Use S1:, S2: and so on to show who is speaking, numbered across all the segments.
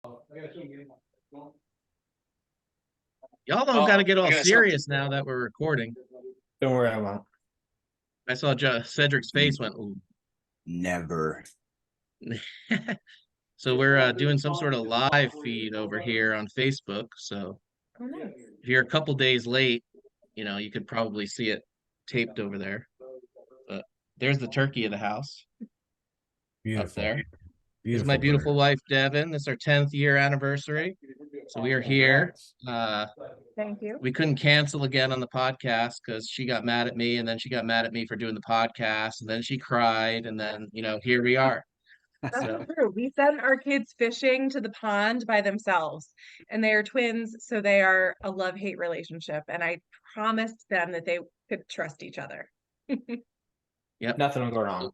S1: Y'all don't got to get all serious now that we're recording.
S2: Don't worry, I won't.
S1: I saw Cedric's face went, ooh.
S3: Never.
S1: So we're doing some sort of live feed over here on Facebook. So if you're a couple days late, you could probably see it taped over there. But there's the turkey of the house up there. This is my beautiful wife, Devon. This is our 10th year anniversary. So we are here.
S4: Thank you.
S1: We couldn't cancel again on the podcast because she got mad at me, and then she got mad at me for doing the podcast, and then she cried, and then, here we are.
S4: That's true. We sent our kids fishing to the pond by themselves, and they are twins, so they are a love-hate relationship, and I promised them that they could trust each other.
S1: Yep.
S2: Nothing will go wrong.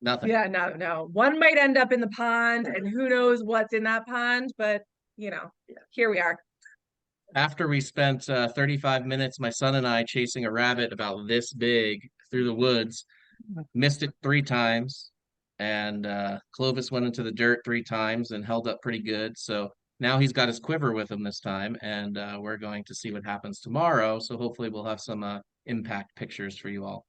S1: Nothing.
S4: Yeah, no. One might end up in the pond, and who knows what's in that pond, but, here we are.
S1: After we spent 35 minutes, my son and I, chasing a rabbit about this big through the woods, missed it 3 times, and Clovis went into the dirt 3 times and held up pretty good. So now he's got his quiver with him this time, and we're going to see what happens tomorrow. So hopefully we'll have some impact pictures for you all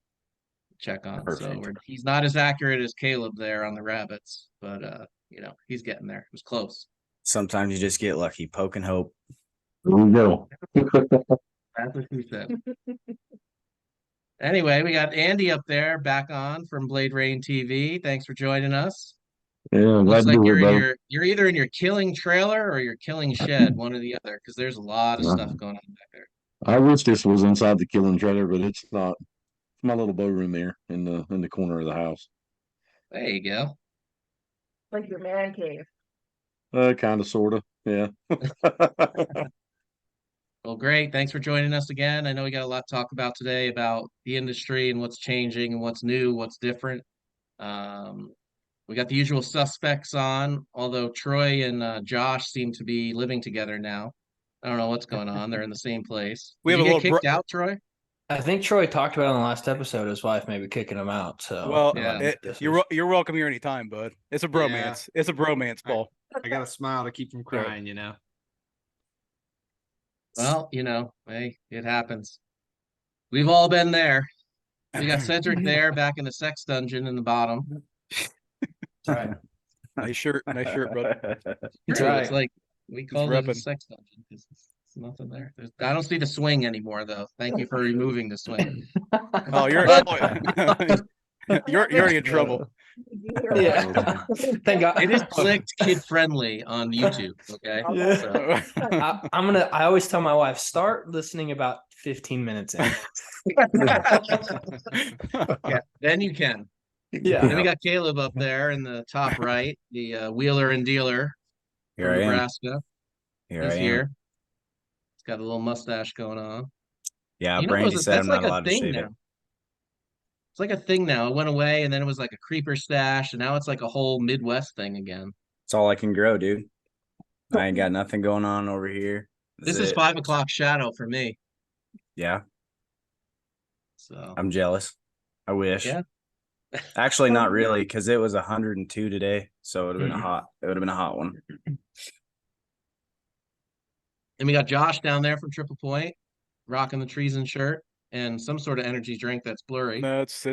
S1: to check on.
S3: Perfect.
S1: So he's not as accurate as Caleb there on the rabbits, but he's getting there. It was close.
S3: Sometimes you just get lucky. Poke and hope.
S5: There we go.
S1: That's what he said. Anyway, we got Andy up there back on from Blade Rain TV. Thanks for joining us.
S5: Yeah,
S1: Looks
S5: glad
S1: like
S5: to be
S1: you're
S5: here,
S1: you're either in your killing trailer or your killing shed, one or the other, because there's a lot of stuff going on back there.
S5: I wish this was inside the killing trailer, but it's not. It's my little bow room there in the corner of the house.
S1: There you go.
S4: Like your man cave.
S5: Kind of, sort of, yeah.
S1: Well, great. Thanks for joining us again. I know we got a lot to talk about today about the industry and what's changing and what's new, what's different. We got the usual suspects on, although Troy and Josh seem to be living together now. I don't know what's going on. They're in the same place.
S6: We
S1: Did
S6: have
S1: you
S6: a
S1: get
S6: little
S1: kicked out, Troy?
S2: I think Troy talked about it on the last episode. His wife may be kicking him out. So,
S6: Well,
S1: Yeah.
S6: you're welcome here anytime, bud. It's a bromance. It's a bromance, Paul.
S7: I got to smile to keep from crying,
S1: Well, hey, it happens. We've all been there. We got Cedric there back in the sex dungeon in the bottom.
S2: Right.
S6: Nice shirt, brother.
S2: That's
S1: True,
S2: right.
S1: It's like we call it a
S6: repping.
S1: sex dungeon because it's nothing there. I don't see the swing anymore, though. Thank you for removing the swing.
S6: Oh, you're already in trouble.
S2: Yeah. Thank God.
S1: It is clicked kid friendly on YouTube. Okay.
S2: Yeah.
S1: So,
S2: I always tell my wife, start listening about 15 minutes in.
S1: yeah, then you can.
S2: Yeah.
S1: Then we got Caleb up there in the top right, the wheeler and dealer
S3: Here
S1: from
S3: I am.
S1: Nebraska.
S3: Here
S1: He's
S3: I am.
S1: here. He's got a little mustache going on.
S3: Yeah,
S1: You know,
S3: Brandy said
S1: that's
S3: I'm not
S1: like a
S3: allowed to
S1: thing
S3: shave
S1: now.
S3: it.
S1: It's like a thing now. It went away, and then it was like a creeper stash, and now it's like a whole Midwest thing again.
S3: It's all I can grow, dude. I ain't got nothing going on over here.
S1: This is 5 o'clock shadow for me.
S3: Yeah,
S1: So
S3: I'm jealous. I wish.
S1: Yeah.
S3: Actually, not really, because it was 102 today, so it would have been It would have been a hot one.
S1: and we got Josh down there from Triple Point, rocking the treason shirt and some sort of energy drink that's blurry.
S6: No, it's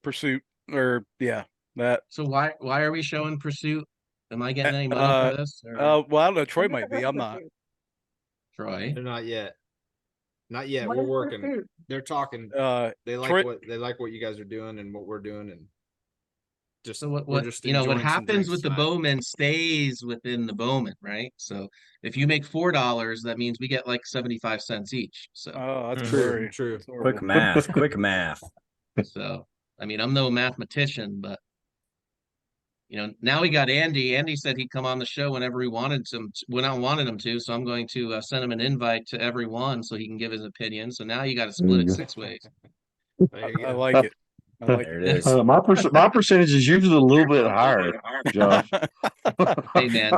S6: Pursuit or that.
S1: So why are we showing Pursuit? Am I getting any money for this? Or
S6: Well, I don't know. Troy might be. I'm not.
S1: Troy?
S7: They're not yet. Not yet.
S4: What
S7: We're
S4: is
S7: working.
S4: Pursuit?
S7: They're talking. They like
S6: Troy-
S7: what you guys are doing and what we're doing, and just
S1: So what
S7: we're just
S1: what
S7: enjoying some
S1: happens
S7: drinks
S1: with the
S7: tonight.
S1: Bowmen stays within the Bowmen, right? So if you make $4, that means we get like 75 cents each. So
S6: Oh, that's
S2: True,
S6: blurry.
S7: true.
S6: That's horrible.
S3: Quick math. Quick math.
S1: I mean, I'm no mathematician, but now we got Andy. Andy said he'd come on the show whenever he wanted to, when I wanted him to. So I'm going to send him an invite to everyone so he can give his opinion. So now you got to split it 6 ways.
S7: There you
S6: I
S7: go.
S6: like it. I like
S3: There
S6: it.
S3: it is.
S5: My percentage is usually a little bit higher, Josh.
S1: Hey man,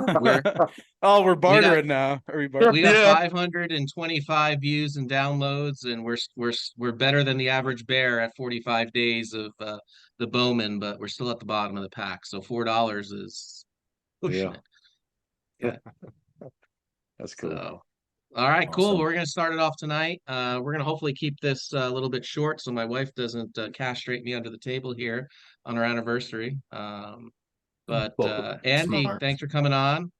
S6: We're bartering now. Are we bartering?
S1: we got
S5: Yeah.
S1: 525 views and downloads, and we're better than the average bear at 45 days of the Bowman, but we're still at the bottom of the pack. So $4 is pushing
S5: Yeah.
S1: it.
S5: That's cool.
S1: So, all right, cool.
S3: Awesome.
S1: We're gonna start it off tonight. We're gonna hopefully keep this a little bit short so my wife doesn't castrate me under the table here on our anniversary. But
S2: Well,
S1: Andy,
S2: smart.
S1: thanks for coming on.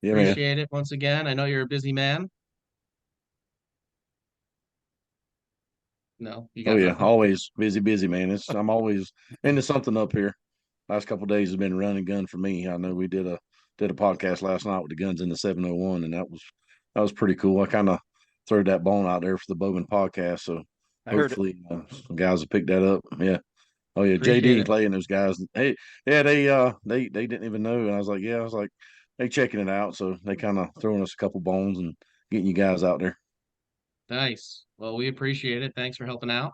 S5: Yeah, man.
S1: Appreciate it once again. I know you're a busy man. No, you
S5: Oh
S1: got
S5: yeah,
S1: nothing.
S5: always busy, man. I'm always into something up here. Last couple of days has been run and gun for me. I know we did a podcast last night with the guns in the 701, and that was pretty cool. I kind of threw that bone out there for the Bowman podcast, so
S6: I heard it.
S5: hopefully some guys will pick that up. Yeah. Oh yeah,
S1: Appreciate
S5: JD
S1: it.
S5: playing those guys. Hey, yeah, they didn't even know, and I was like, they checking it out, so they kind of throwing us a couple bones and getting you guys out there.
S1: Nice. Well, we appreciate it. Thanks for helping out.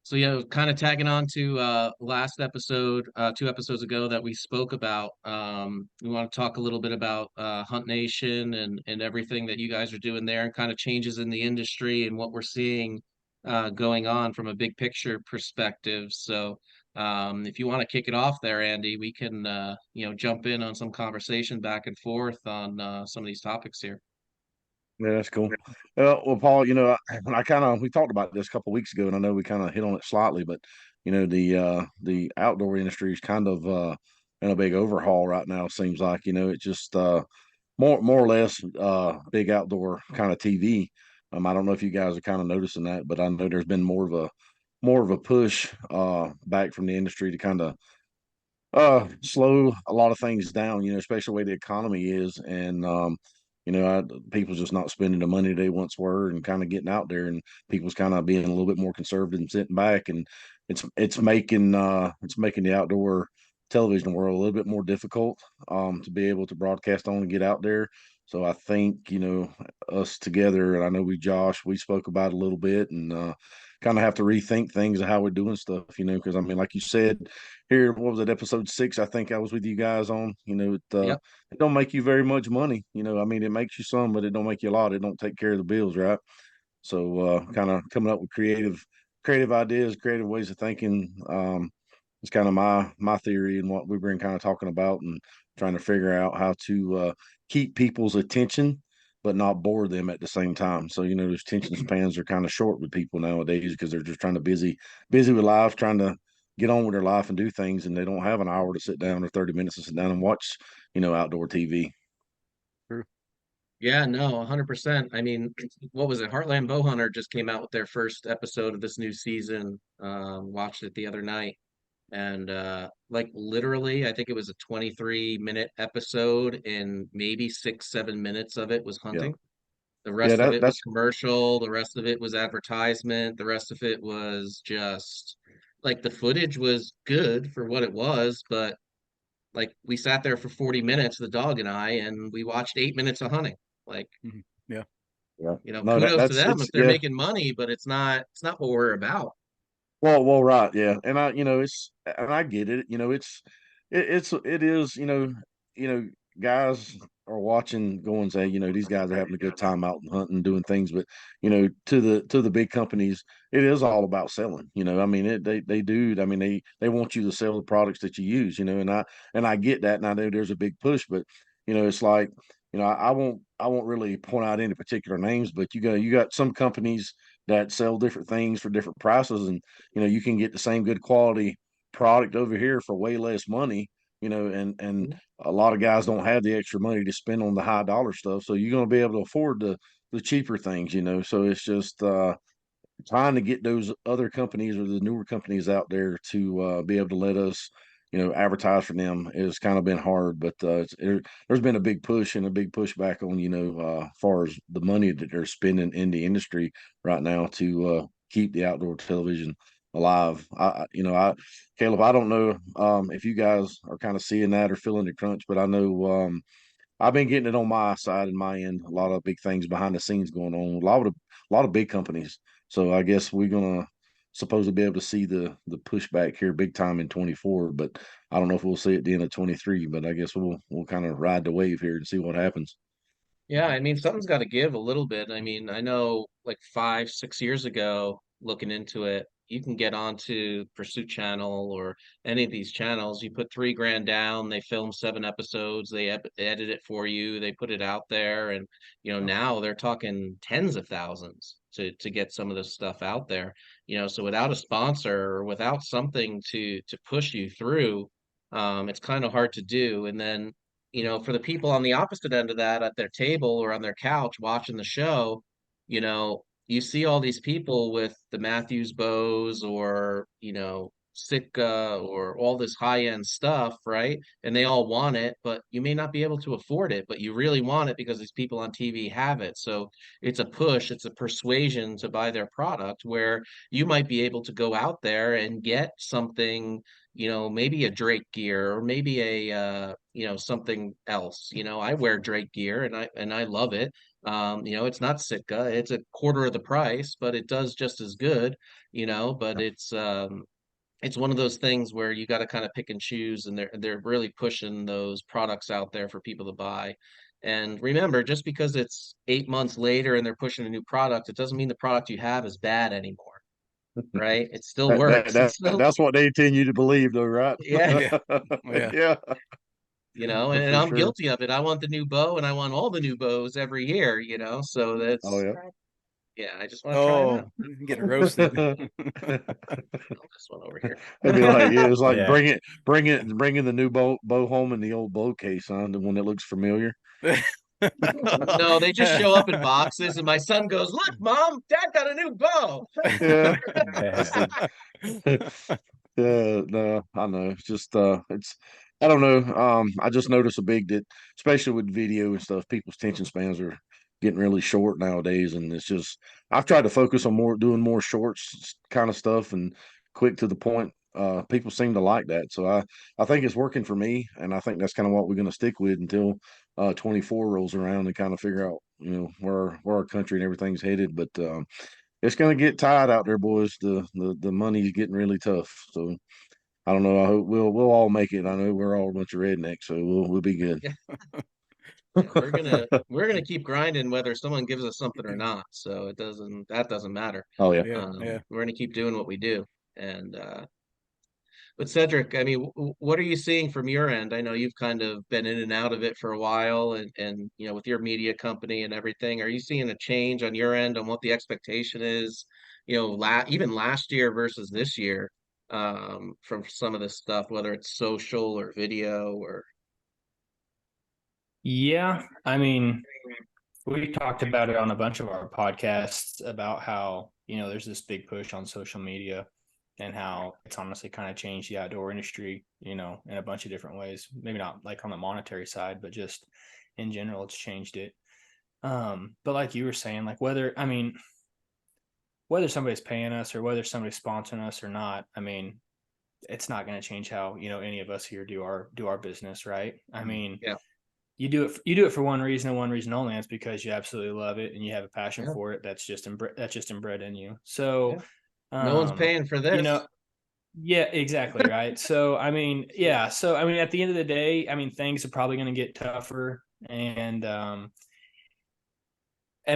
S1: So yeah, kind of tagging on to last episode, 2 episodes ago that we spoke about. We want to talk a little bit about Hunt Nation and everything that you guys are doing there and kind of changes in the industry and what we're seeing going on from a big picture perspective. So if you want to kick it off there, Andy, we can jump in on some conversation back and forth on some of these topics here.
S5: Yeah, that's cool. Well, Paul, we talked about this a couple of weeks ago, and I know we kind of hit on it slightly, but the outdoor industry is kind of in a big overhaul right now. Seems like it's just more or less big outdoor kind of TV. I don't know if you guys are kind of noticing that, but I know there's been more of a push back from the industry to kind of slow a lot of things down, especially the way the economy is. And people's just not spending the money they once were and kind of getting out there, and people's kind of being a little bit more conservative and sitting back, and it's making the outdoor television world a little bit more difficult to be able to broadcast on and get out there. So I think us together, and I know we spoke about it a little bit, and kind of have to rethink things and how we're doing stuff, because I mean, like you said, here, what was it, episode 6? I think I was with you guys on.
S1: Yep.
S5: It don't make you very much money. I mean, it makes you some, but it don't make you a lot. It don't take care of the bills, right? So kind of coming up with creative ideas, creative ways of thinking. It's kind of my theory and what we've been kind of talking about and trying to figure out how to keep people's attention but not bore them at the same time. So those attention spans are kind of short with people nowadays because they're just trying to busy with life, trying to get on with their life and do things, and they don't have an hour to sit down or 30 minutes to sit down and watch outdoor TV.
S1: Yeah, no, 100%. I mean, what was it? Heartland Bowhunter just came out with their first episode of this new season. Watched it the other night. And like literally, I think it was a 23-minute episode, and maybe 6, 7 minutes of it was
S5: Yeah.
S1: hunting. The
S5: Yeah,
S1: rest of it was
S5: that's
S1: commercial. The rest of it was advertisement. The rest of it was just like the footage was good for what it was, but like we sat there for 40 minutes, the dog and I, and we watched 8 minutes of hunting. Like,
S6: Yeah.
S5: yeah. No,
S1: kudos to
S5: that's
S1: them if
S5: it's
S1: they're
S5: yeah.
S1: making money, but it's not what we're about.
S5: Well, right, yeah, and I get it. It is. Guys are watching, going say, these guys are having a good time out and hunting, doing things, but to the big companies, it is all about selling. I mean, they do. I mean, they want you to sell the products that you use. And I get that. And I know there's a big push, but it's like, I won't really point out any particular names, but you got some companies that sell different things for different prices, and you can get the same good quality product over here for way less money, and a lot of guys don't have the extra money to spend on the high dollar stuff, so you're going to be able to afford the cheaper things, so it's just trying to get those other companies or the newer companies out there to be able to let us advertise for them has kind of been hard, but there's been a big push and a big pushback on far as the money that they're spending in the industry right now to keep the outdoor television alive. Caleb, I don't know if you guys are kind of seeing that or feeling the crunch, but I know I've been getting it on my side and my end. A lot of big things behind the scenes going on. A lot of big companies. So I guess we're gonna supposed to be able to see the pushback here big time in 24. But I don't know if we'll see it at the end of 23. But I guess we'll kind of ride the wave here and see what happens.
S1: Yeah, I mean, something's got to give a little bit. I mean, I know like 5, 6 years ago, looking into it, you can get onto Pursuit Channel or any of these channels. You put $3 grand down, they film 7 episodes, they edit it for you, they put it out there, and now they're talking tens of thousands to get some of this stuff out there. So without a sponsor or without something to push you through, it's kind of hard to do. And then for the people on the opposite end of that at their table or on their couch watching the show, you see all these people with the Matthews bows or, Sitka or all this high-end stuff, right? And they all want it, but you may not be able to afford it, but you really want it because these people on TV have it. So it's a push, it's a persuasion to buy their product where you might be able to go out there and get something, maybe a Drake gear or maybe a something else. I wear Drake gear and I love it. It's not Sitka, it's a quarter of the price, but it does just as good, but it's one of those things where you got to kind of pick and choose, and they're really pushing those products out there for people to buy. And remember, just because it's 8 months later and they're pushing a new product, it doesn't mean the product you have is bad anymore, right? It still works.
S5: That's what they intend you to believe, though, right?
S1: Yeah.
S6: Yeah. Yeah.
S5: Yeah.
S1: And
S5: For
S1: I'm
S5: sure.
S1: guilty of it. I want the new bow and I want all the new bows every year, so
S5: Oh
S1: that's,
S5: yeah.
S1: yeah, I just want to try it
S6: Oh,
S1: out.
S6: I'm getting roasted.
S1: This one over here.
S5: It'd be like, yeah, it's like
S3: Yeah.
S5: bringing the new bow home in the old bow case, huh? The one that looks familiar.
S1: No, they just show up in boxes, and my son goes, "Look, Mom, Dad got a new bow."
S5: Yeah. Yeah, no, I know. It's just it's I don't know. I just noticed a big that especially with video and stuff, people's attention spans are getting really short nowadays. And it's just I've tried to focus on doing more shorts kind of stuff and quick to the point. People seem to like that. So I think it's working for me, and I think that's kind of what we're gonna stick with until 24 rolls around and kind of figure out, where our country and everything's headed. But it's going to get tight out there, boys. The money's getting really tough. So I don't know. I hope we'll all make it. I know we're all a bunch of rednecks, so we'll be good.
S1: Yeah. Yeah, we're gonna keep grinding whether someone gives us something or not. So that doesn't matter.
S5: Oh yeah.
S6: Yeah.
S1: We're gonna keep doing what we do. And but Cedric, I mean, what are you seeing from your end? I know you've kind of been in and out of it for a while, and with your media company and everything, are you seeing a change on your end on what the expectation is? Even last year versus this year, from some of this stuff, whether it's social or video or.
S2: Yeah, I mean, we talked about it on a bunch of our podcasts about how, there's this big push on social media and how it's honestly kind of changed the outdoor industry, in a bunch of different ways. Maybe not like on the monetary side, but just in general, it's changed it. But like you were saying, like whether somebody's paying us or whether somebody's sponsoring us or not, I mean, it's not going to change how, any of us here do our business, right? I mean,
S1: Yeah.
S2: You do it for one reason and one reason only. It's because you absolutely love it and you have a passion for it. That's just inbred in you. So
S1: No one's paying for this.
S2: Yeah, exactly. Right. So, I mean, yeah. So, I mean, at the end of the day, I mean, things are probably going to get tougher and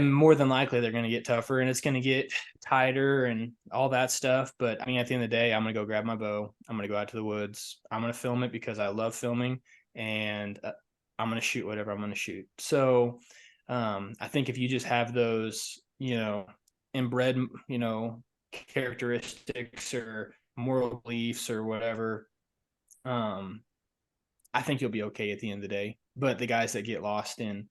S2: more than likely they're going to get tougher and it's going to get tighter and all that stuff. But I mean, at the end of the day, I'm going to go grab my bow. I'm going to go out to the woods. I'm going to film it because I love filming, and I'm going to shoot whatever I'm going to shoot. So I think if you just have those, inbred, characteristics or moral beliefs or whatever, I think you'll be okay at the end of the day. But the guys that get lost in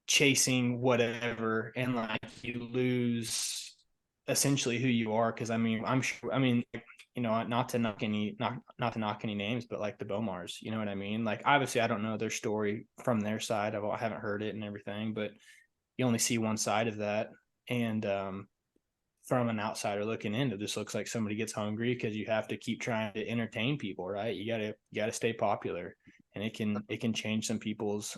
S2: chasing whatever and like you lose essentially who you are, because I mean, not to knock any names, but like the Bomars, you know what I mean? Like, obviously I don't know their story from their side. I haven't heard it and everything, but you only see one side of that. And from an outsider looking in, it just looks like somebody gets hungry because you have to keep trying to entertain people, right? You gotta stay popular, and it can change some people's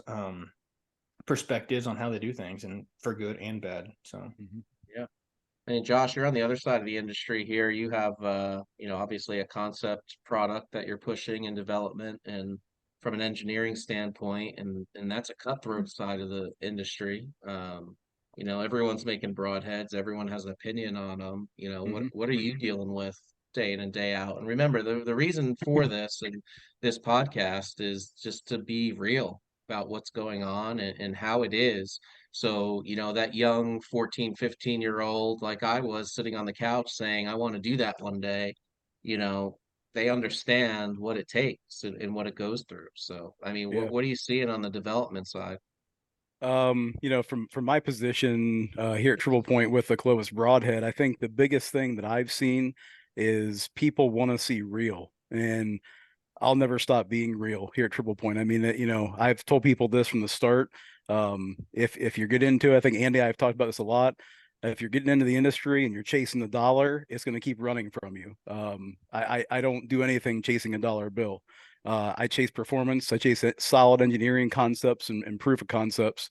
S2: perspectives on how they do things, and for good and bad. So
S1: Yeah. And Josh, you're on the other side of the industry here. You have, obviously a concept product that you're pushing in development and from an engineering standpoint, and that's a cutthroat side of the industry. You know, everyone's making broadheads. Everyone has an opinion on them. You know, what are you dealing with day in and day out? And remember, the reason for this and this podcast is just to be real about what's going on and how it is. So, you know, that young 14, 15-year-old like I was sitting on the couch saying, I want to do that one day, you know, they understand what it takes and what it goes through. So, I mean,
S6: Yeah.
S1: what are you seeing on the development side?
S6: You know, from my position here at Triple Point with the Clovis Broadhead, I think the biggest thing that I've seen is people want to see real, and I'll never stop being real here at Triple Point. I mean, you know, I've told people this from the start. If you're getting into it, I think Andy, I've talked about this a lot. If you're getting into the industry and you're chasing the dollar, it's going to keep running from you. I don't do anything chasing a dollar bill. I chase performance. I chase solid engineering concepts and proof of concepts.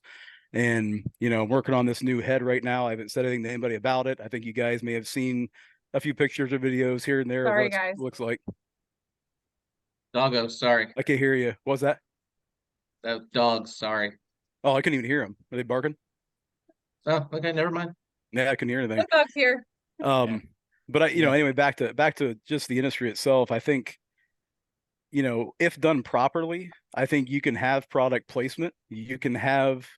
S6: And, you know, I'm working on this new head right now. I haven't said anything to anybody about it. I think you guys may have seen a few pictures or videos here and there of
S4: Sorry,
S6: what it
S4: guys.
S6: looks like.
S1: Doggo, sorry.
S6: I can't hear you. What was that?
S1: Dogs, sorry.
S6: Oh, I couldn't even hear them. Are they barking?
S1: Oh, okay, never mind.
S6: Yeah, I couldn't hear anything.
S4: What dog's here?
S6: But you know,
S1: Yeah.
S6: anyway, back to just the industry itself. I think, you know, if done properly, I think you can have product placement. You can have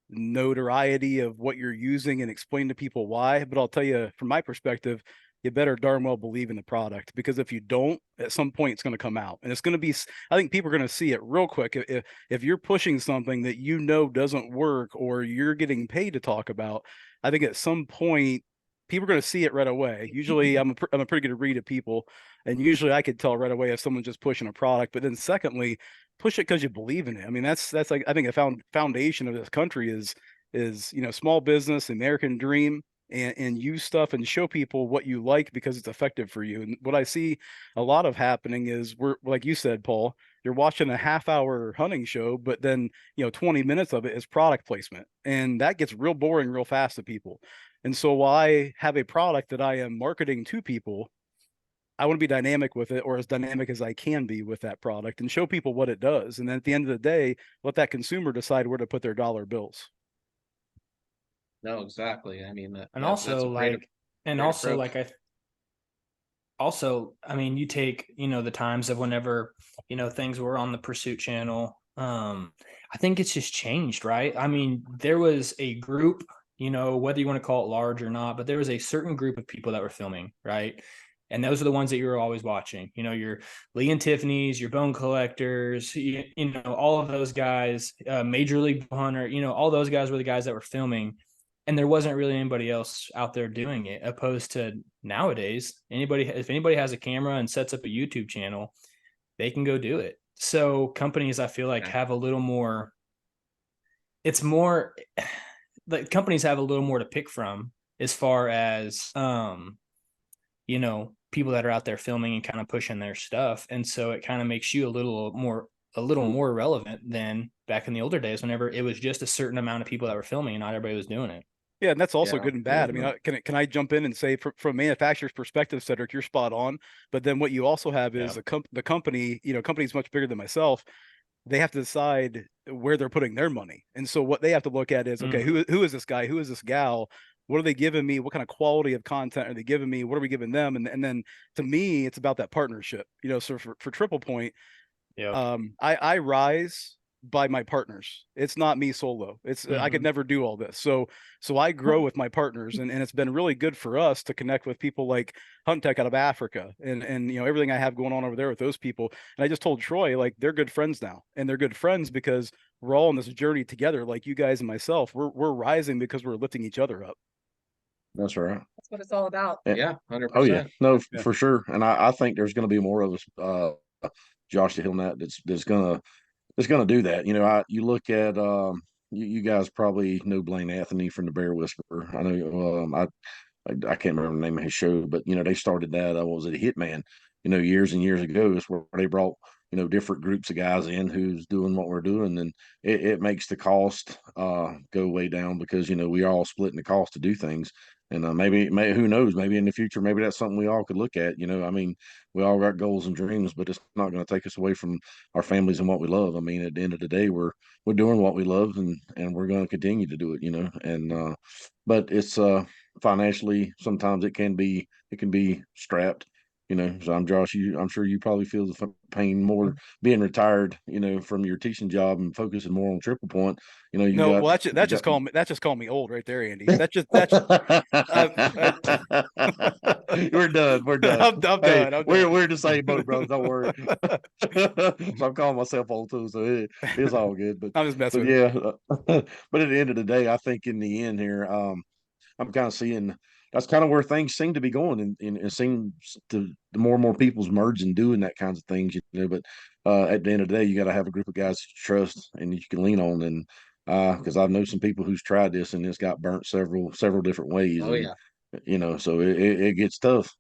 S6: notoriety of what you're using and explain to people why. But I'll tell you, from my perspective, you better darn well believe in the product, because if you don't, at some point it's going to come out, and it's going to be. I think people are going to see it real quick. If you're pushing something that you know doesn't work or you're getting paid to talk about, I think at some point people are going to see it right away. Usually, I'm a pretty good read of people, and usually I could tell right away if someone's just pushing a product. But then secondly, push it because you believe in it. I mean, that's like, I think a foundation of this country is, you know, small business, American dream, and use stuff and show people what you like because it's effective for you. And what I see a lot of happening is, we're like you said, Paul, you're watching a half-hour hunting show, but then, you know, 20 minutes of it is product placement, and that gets real boring real fast to people. And so while I have a product that I am marketing to people, I want to be dynamic with it, or as dynamic as I can be with that product, and show people what it does. And then at the end of the day, let that consumer decide where to put their dollar bills.
S1: No, exactly. I mean
S2: And
S1: that's
S2: also
S1: a great,
S2: and
S1: great
S2: also
S1: approach.
S2: I mean, you take, you know, the times of whenever, you know, things were on the Pursuit channel. I think it's just changed, right? I mean, there was a group, you know, whether you want to call it large or not, but there was a certain group of people that were filming, right? And those are the ones that you were always watching, you know, your Lee and Tiffany's, your Bone Collectors, you know, all of those guys, Major League Hunter, you know, all those guys were the guys that were filming, and there wasn't really anybody else out there doing it, opposed to nowadays. If anybody has a camera and sets up a YouTube channel, they can go do it. So companies, I feel like,
S1: Yeah.
S2: have a little more, it's more like companies have a little more to pick from as far as you know, people that are out there filming and kind of pushing their stuff. And so it kind of makes you a little more relevant than back in the older days, whenever it was just a certain amount of people that were filming and not everybody was doing it.
S6: Yeah, and that's also
S1: Yeah.
S6: good and bad. I mean, can I jump in and say, from a manufacturer's perspective, Cedric, you're spot on. But then what you also have is the company. You know, company's much bigger than myself. They have to decide where they're putting their money, and so what they have to look at is, okay, who is this guy? Who is this gal? What are they giving me? What kind of quality of content are they giving me? What are we giving them? And then to me, it's about that partnership. You know, so for Triple Point, I rise by my partners. It's not me solo. It's I could never do all this. So I grow with my partners, and it's been really good for us to connect with people like Hunt Tech out of Africa, and you know, everything I have going on over there with those people. And I just told Troy, like, they're good friends now, and they're good friends because we're all on this journey together. Like you guys and myself, we're rising because we're lifting each other up.
S5: That's right.
S4: That's what it's all about.
S1: Yeah, 100%.
S5: Oh yeah, no,
S6: Yeah.
S5: for sure. And I think there's going to be more of us, Josh to Hill Net, that's gonna do that. You know, you look at you guys probably know Blaine Anthony from the Bear Whisperer. I know I can't remember the name of his show, but you know, they started that what was it, Hitman, you know, years and years ago. It's where they brought different groups of guys in who's doing what we're doing, and it makes the cost go way down because we are all splitting the cost to do things. And maybe who knows, maybe in the future, maybe that's something we all could look at. I mean, we all got goals and dreams, but it's not going to take us away from our families and what we love. I mean, at the end of the day, we're doing what we love, and we're going to continue to do it. And but it's financially, sometimes it can be strapped. So I'm sure you probably feel the pain more being retired, from your teaching job and focusing more on triple point. You
S6: No,
S5: got,
S6: well, that's just call me old right there, Andy.
S5: We're done. We're done.
S6: I'm
S5: Hey,
S6: done.
S5: we're in the same boat, bro. Don't worry. So I'm calling myself old too, so it's all good. But
S6: I'm just messing with
S5: yeah, but at the end of the day, I think in the end here, I'm kind of seeing that's kind of where things seem to be going, and it seems to more and more people's merging, doing that kinds of things, But at the end of the day, you got to have a group of guys that you trust and you can lean on, and because I know some people who's tried this and it's got burnt several different ways,
S1: Oh,
S5: and
S1: yeah.
S5: so it gets tough.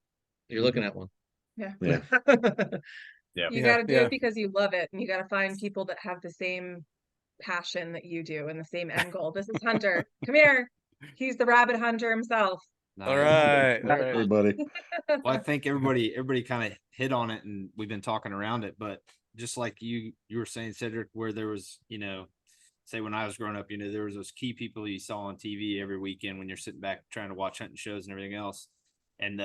S1: You're looking at one.
S4: Yeah.
S5: Yeah.
S3: Yeah.
S4: You
S6: Yeah,
S4: got to do
S6: yeah.
S4: it because you love it, and you got to find people that have the same passion that you do and the same end goal. This is Hunter. Come here. He's the rabbit hunter himself.
S6: All
S7: Nice.
S6: right.
S5: Hey, buddy.
S7: Well, I think everybody kind of hit on it, and we've been talking around it. But just like you were saying, Cedric, where there was, say when I was growing up, there was those key people you saw on TV every weekend when you're sitting back trying to watch hunting shows and everything else. And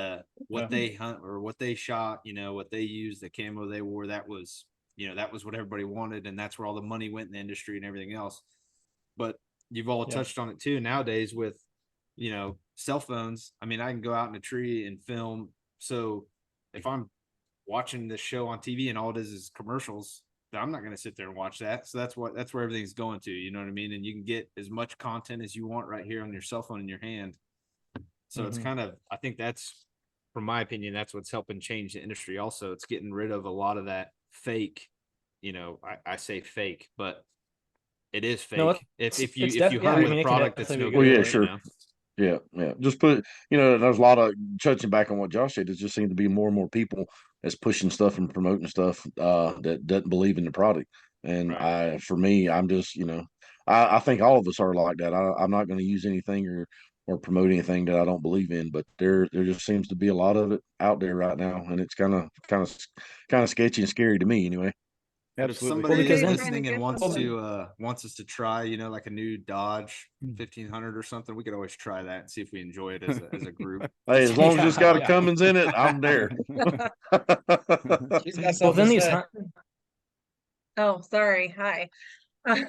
S7: what they hunt or what they shot, what they used, the camo they wore, that was what everybody wanted, and that's where all the money went in the industry and everything else. But you've all touched on it too nowadays with cell phones. I mean, I can go out in a tree and film. So if I'm watching this show on TV and all it is commercials, I'm not going to sit there and watch that. So that's where everything's going to, you know what I mean? And you can get as much content as you want right here on your cell phone in your hand. So it's kind of, I think that's, from my opinion, that's what's helping change the industry. Also, it's getting rid of a lot of that fake, I say fake, but it is fake.
S2: No,
S7: if you
S2: yeah,
S7: hunt
S2: I
S7: with
S2: mean,
S7: a
S2: it can
S7: product that's
S2: definitely
S7: no
S2: be
S5: Well,
S7: good,
S5: yeah, sure. Yeah. Just put, there's a lot of touching back on what Josh said. It just seems to be more and more people that's pushing stuff and promoting stuff that doesn't believe in the product. And
S7: Right.
S5: for me, I'm just, I think all of us are like that. I'm not going to use anything or promote anything that I don't believe in. But there just seems to be a lot of it out there right now, and it's kind of sketchy and scary to me, anyway.
S7: But if
S6: Absolutely.
S7: somebody
S2: because
S7: is
S2: then-
S7: listening and wants
S4: Well,
S7: to wants us to try, like a new Dodge 1500 or something, we could always try that and see if we enjoy it as a group.
S5: Hey, as long as it's got a
S2: Yeah.
S5: Cummins in it, I'm there.
S1: She's got
S2: Well,
S1: something
S2: then
S1: to
S2: these
S1: say.
S2: hunt,
S4: Oh, sorry. Hi. I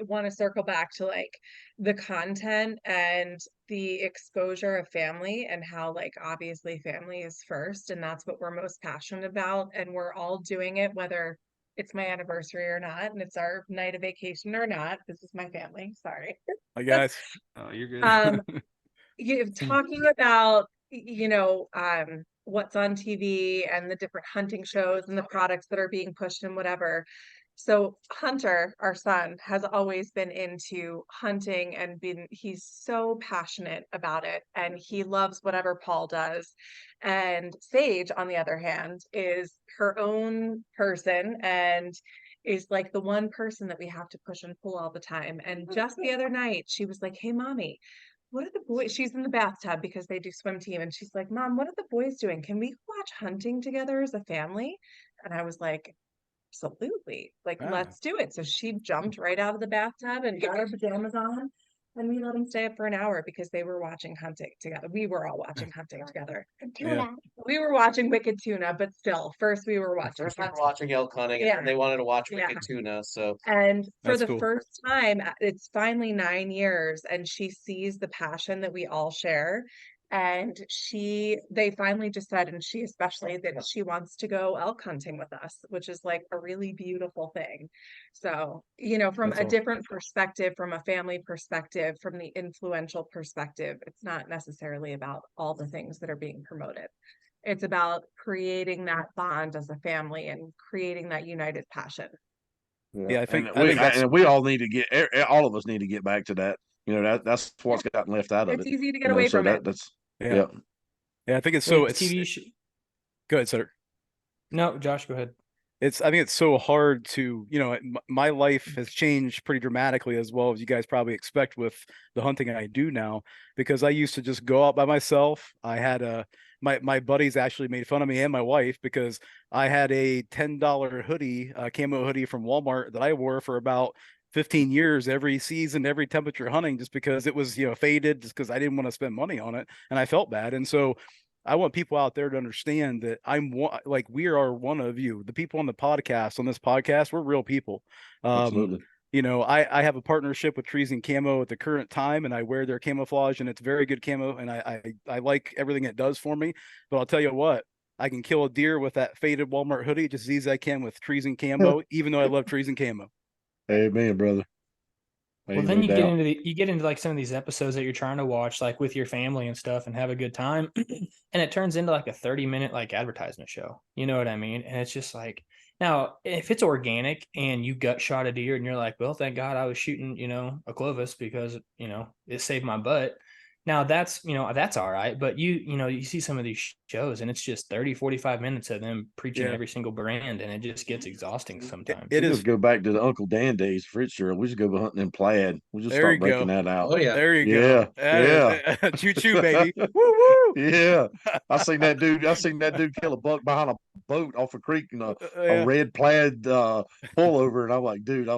S4: want to circle back to like the content and the exposure of family, and how like obviously family is first, and that's what we're most passionate about, and we're all doing it whether it's my anniversary or not, and it's our night of vacation or not. This is my family. Sorry.
S6: Hi guys.
S7: Oh, you're good.
S4: Talking about what's on TV and the different hunting shows and the products that are being pushed and whatever. So Hunter, our son, has always been into hunting and he's so passionate about it, and he loves whatever Paul does. And Sage, on the other hand, is her own person and is like the one person that we have to push and pull all the time. And just the other night, she was like, "Hey, mommy, what are the boys?" She's in the bathtub because they do swim team. And she's like, "Mom, what are the boys doing? Can we watch hunting together as a family?" And I was like, absolutely. Like,
S6: Ah.
S4: let's do it. So she jumped right out of the bathtub and got her pajamas on. And we let them stay up for an hour because they were watching hunting together. We were all watching hunting together.
S6: Yeah.
S4: We were watching Wicked Tuna, but still, first we were watching.
S1: First, we were
S4: hunting.
S1: watching elk hunting,
S4: Yeah.
S1: and they wanted to watch
S4: Yeah.
S1: Wicked Tuna. So
S4: And for
S6: That's
S4: the
S6: cool.
S4: first time, it's finally 9 years, and she sees the passion that we all share. And they finally just said, and she especially, that she wants to go elk hunting with us, which is like a really beautiful thing. So, from
S5: That's
S4: a
S5: awesome.
S4: different perspective, from a family perspective, from the influential perspective, it's not necessarily about all the things that are being promoted. It's about creating that bond as a family and creating that united passion.
S6: Yeah, I think
S5: And we all need to get all of us need to get back to that. That's what's gotten left out of
S4: It's
S5: it.
S4: easy to get away
S5: So
S4: from it.
S5: that's
S6: yeah. Yeah, I think it's
S2: like
S6: so it's
S2: TV
S6: go ahead, Cedric.
S2: No, Josh, go ahead.
S6: I think it's so hard to, my life has changed pretty dramatically, as well as you guys probably expect with the hunting I do now, because I used to just go out by myself. I had my buddies actually made fun of me and my wife because I had a $10 hoodie, camo hoodie from Walmart that I wore for about 15 years every season, every temperature hunting, just because it was, faded, just because I didn't want to spend money on it and I felt bad. And so I want people out there to understand that we are one of you. The people on the podcast, on this podcast, we're real people.
S5: Absolutely.
S6: I have a partnership with Trees and Camo at the current time, and I wear their camouflage, and it's very good camo, and I like everything it does for me. But I'll tell you what, I can kill a deer with that faded Walmart hoodie just as easy as I can with Trees and Camo, even though I love Trees and Camo.
S5: Amen, brother.
S2: Well,
S5: Ain't
S2: then
S5: no doubt.
S2: you get into like some of these episodes that you're trying to watch, like with your family and stuff, and have a good time, and it turns into like a 30-minute like advertisement show. You know what I mean? And it's just like, now if it's organic and you gut shot a deer and you're like, well, thank God I was shooting, a Clovis because it saved my butt. Now that's that's all right, but you see some of these shows and it's just 30, 45 minutes of them preaching
S6: Yeah.
S2: every single brand, and it just gets exhausting sometimes.
S6: It
S5: We
S6: is.
S5: just go back to the Uncle Dan days, Fritz Sherrill. We just go hunting in plaid. We just
S6: There you
S5: start breaking
S6: go.
S5: that out.
S1: Oh yeah.
S6: There you
S5: Yeah,
S6: go. That
S5: yeah.
S6: is choo choo, baby. Woo woo.
S5: Yeah. I seen that dude kill a buck behind a boat off a creek in a
S6: Yeah.
S5: red plaid pullover. And I'm like, dude,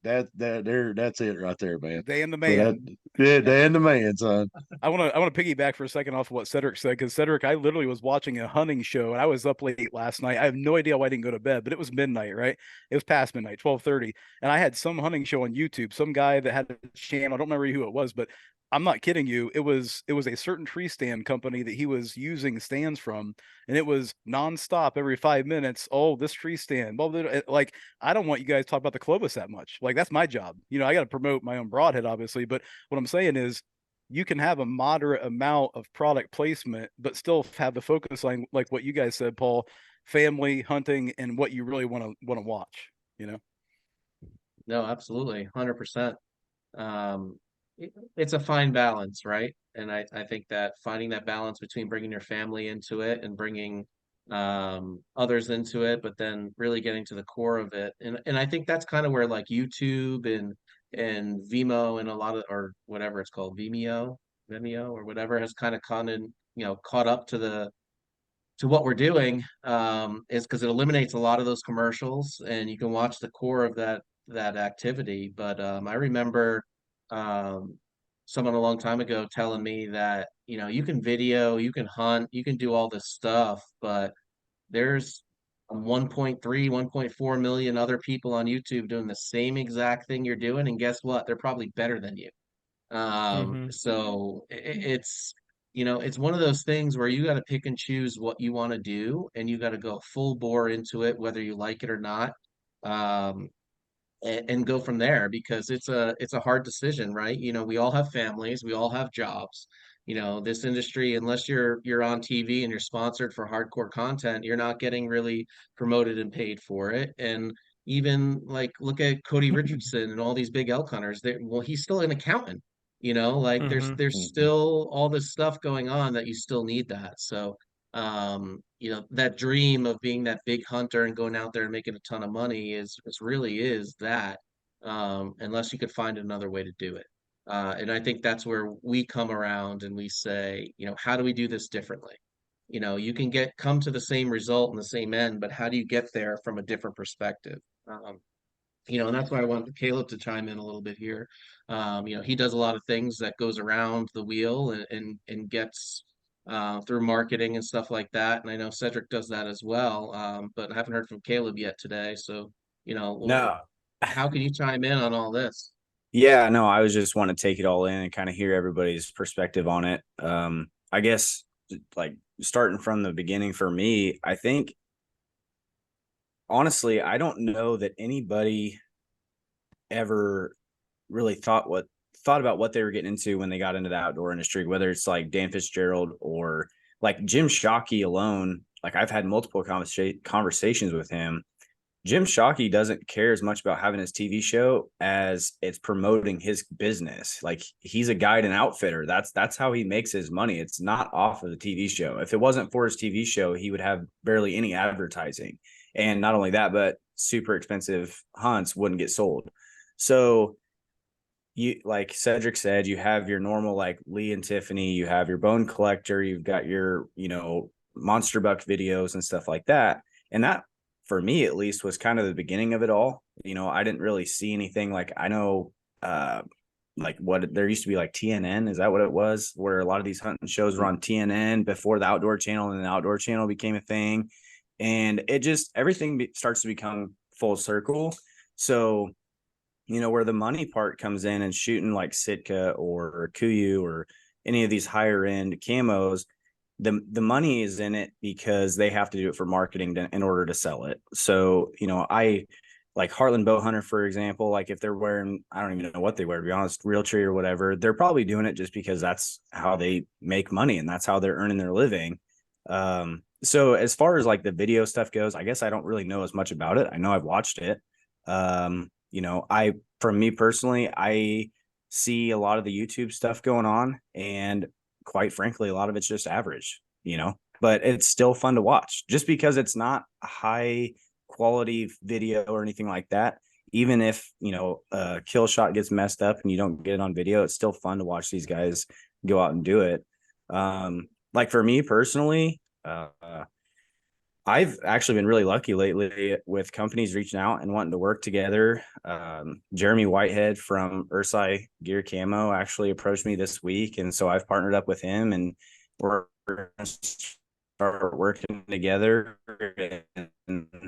S5: that's it right there, man.
S6: Dan the
S5: So
S6: man.
S5: Dan the man, son.
S6: I want to piggyback for a second off of what Cedric said, because Cedric, I literally was watching a hunting show and I was up late last night. I have no idea why I didn't go to bed, but it was midnight, right? It was past midnight, 12:30, and I had some hunting show on YouTube. Some guy that had a channel, I don't remember who it was, but I'm not kidding you. It was a certain tree stand company that he was using stands from, and it was nonstop every 5 minutes. Oh, this tree stand. Well, like, I don't want you guys to talk about the Clovis that much. Like, that's my job. I got to promote my own broadhead, obviously, but what I'm saying is, you can have a moderate amount of product placement, but still have the focus on, like what you guys said, Paul, family, hunting, and what you really want to watch.
S1: No, absolutely, 100%. It's a fine balance, right? And I think that finding that balance between bringing your family into it and bringing others into it, but then really getting to the core of it. And I think that's kind of where like YouTube and Vimeo and a lot of, or whatever it's called, Vimeo or whatever, has kind of caught up to what we're doing, is because it eliminates a lot of those commercials and you can watch the core of that activity. But I remember um, someone a long time ago telling me that you can video, you can hunt, you can do all this stuff, but there's 1.3, 1.4 million other people on YouTube doing the same exact thing you're doing, and guess what? They're probably better than you.
S2: Mm-hmm.
S1: So it's one of those things where you got to pick and choose what you want to do, and you got to go full bore into it, whether you like it or not. Um, and go from there, because it's a hard decision, right? We all have families, we all have jobs. This industry, unless you're on TV and you're sponsored for hardcore content, you're not getting really promoted and paid for it. And even like look at Cody Richardson and all these big elk hunters. Well, he's still an accountant. Like there's
S2: Mm-hmm.
S1: there's
S5: Mhm.
S1: still all this stuff going on that you still need that. So that dream of being that big hunter and going out there and making a ton of money is really is that, unless you could find another way to do it. And I think that's where we come around and we say, how do we do this differently? You can come to the same result and the same end, but how do you get there from a different perspective? And that's why I wanted Caleb to chime in a little bit here. He does a lot of things that goes around the wheel and gets through marketing and stuff like that. And I know Cedric does that as well. But I haven't heard from Caleb yet today. So,
S3: No.
S1: how can you chime in on all this?
S3: Yeah, no, I was just want to take it all in and kind of hear everybody's perspective on it. I guess like starting from the beginning for me, I think honestly, I don't know that anybody ever really thought about what they were getting into when they got into the outdoor industry, whether it's like Dan Fitzgerald or like Jim Shockey alone. Like I've had multiple conversations with him, Jim Shockey doesn't care as much about having his TV show as it's promoting his business. Like, he's a guide and outfitter. That's how he makes his money. It's not off of the TV show. If it wasn't for his TV show, he would have barely any advertising. And not only that, but super expensive hunts wouldn't get sold. So you, like Cedric said, you have your normal like Lee and Tiffany, you have your bone collector, you've got your, monster buck videos and stuff like that. And that, for me at least, was kind of the beginning of it all. I didn't really see anything like, I know like what there used to be like TNN, is that what it was, where a lot of these hunting shows were on TNN before the Outdoor Channel, and the Outdoor Channel became a thing, and it just everything starts to become full circle. So where the money part comes in and shooting like Sitka or Kuyu or any of these higher end camos, the money is in it because they have to do it for marketing in order to sell it. So, I like Heartland Bow Hunter, for example, like if they're wearing, I don't even know what they wear, to be honest, Realtree or whatever, they're probably doing it just because that's how they make money and that's how they're earning their living. So as far as like the video stuff goes, I guess I don't really know as much about it. I know I've watched it. From me personally, I see a lot of the YouTube stuff going on, and quite frankly, a lot of it's just average, but it's still fun to watch just because it's not a high quality video or anything like that. Even if, a kill shot gets messed up and you don't get it on video, it's still fun to watch these guys go out and do it. Like for me personally, I've actually been really lucky lately with companies reaching out and wanting to work together. Jeremy Whitehead from Ursai Gear Camo actually approached me this week, and so I've partnered up with him, and we're going to start working together. And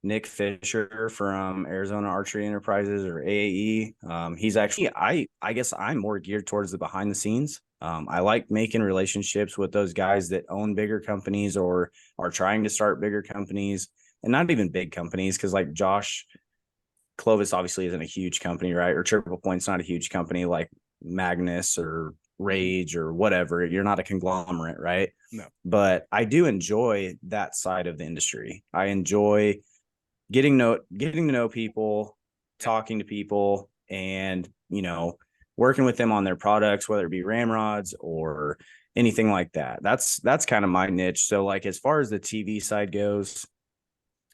S3: Nick Fisher from Arizona Archery Enterprises, or AAE, he's actually, I guess I'm more geared towards the behind the scenes. I like making relationships with those guys that own bigger companies or are trying to start bigger companies, and not even big companies. Cause like Josh Clovis obviously isn't a huge company, right? Or Triple Point's not a huge company like Magnus or Rage or whatever. You're not a conglomerate, right?
S6: No.
S3: But I do enjoy that side of the industry. I enjoy getting to know people, talking to people, and, working with them on their products, whether it be ramrods or anything like that. That's kind of my niche. So like, as far as the TV side goes,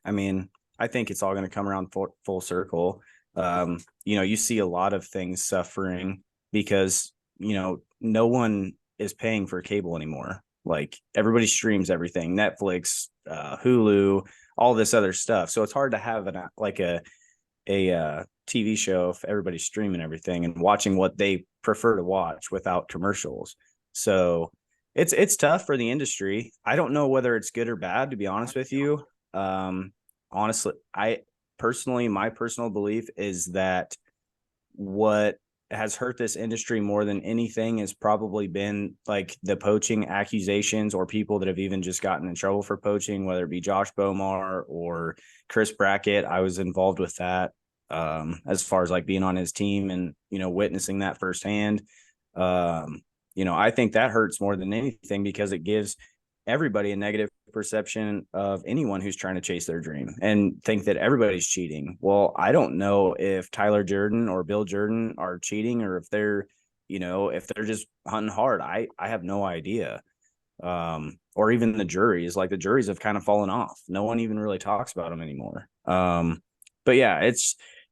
S3: I mean, I think it's all going to come around full circle. You see a lot of things suffering because, no one is paying for cable anymore. Like, everybody streams everything, Netflix, Hulu, all this other stuff. So it's hard to have a TV show if everybody's streaming everything and watching what they prefer to watch without commercials. So it's tough for the industry. I don't know whether it's good or bad, to be honest with you. Honestly, my personal belief is that what has hurt this industry more than anything has probably been like the poaching accusations, or people that have even just gotten in trouble for poaching, whether it be Josh Bomar or Chris Brackett. I was involved with that, as far as like being on his team and, witnessing that firsthand. I think that hurts more than anything because it gives everybody a negative perception of anyone who's trying to chase their dream and think that everybody's cheating. Well, I don't know if Tyler Jordan or Bill Jordan are cheating, or if they're, if they're just hunting hard. I have no idea. Or even the juries have kind of fallen off. No one even really talks about them anymore. But yeah,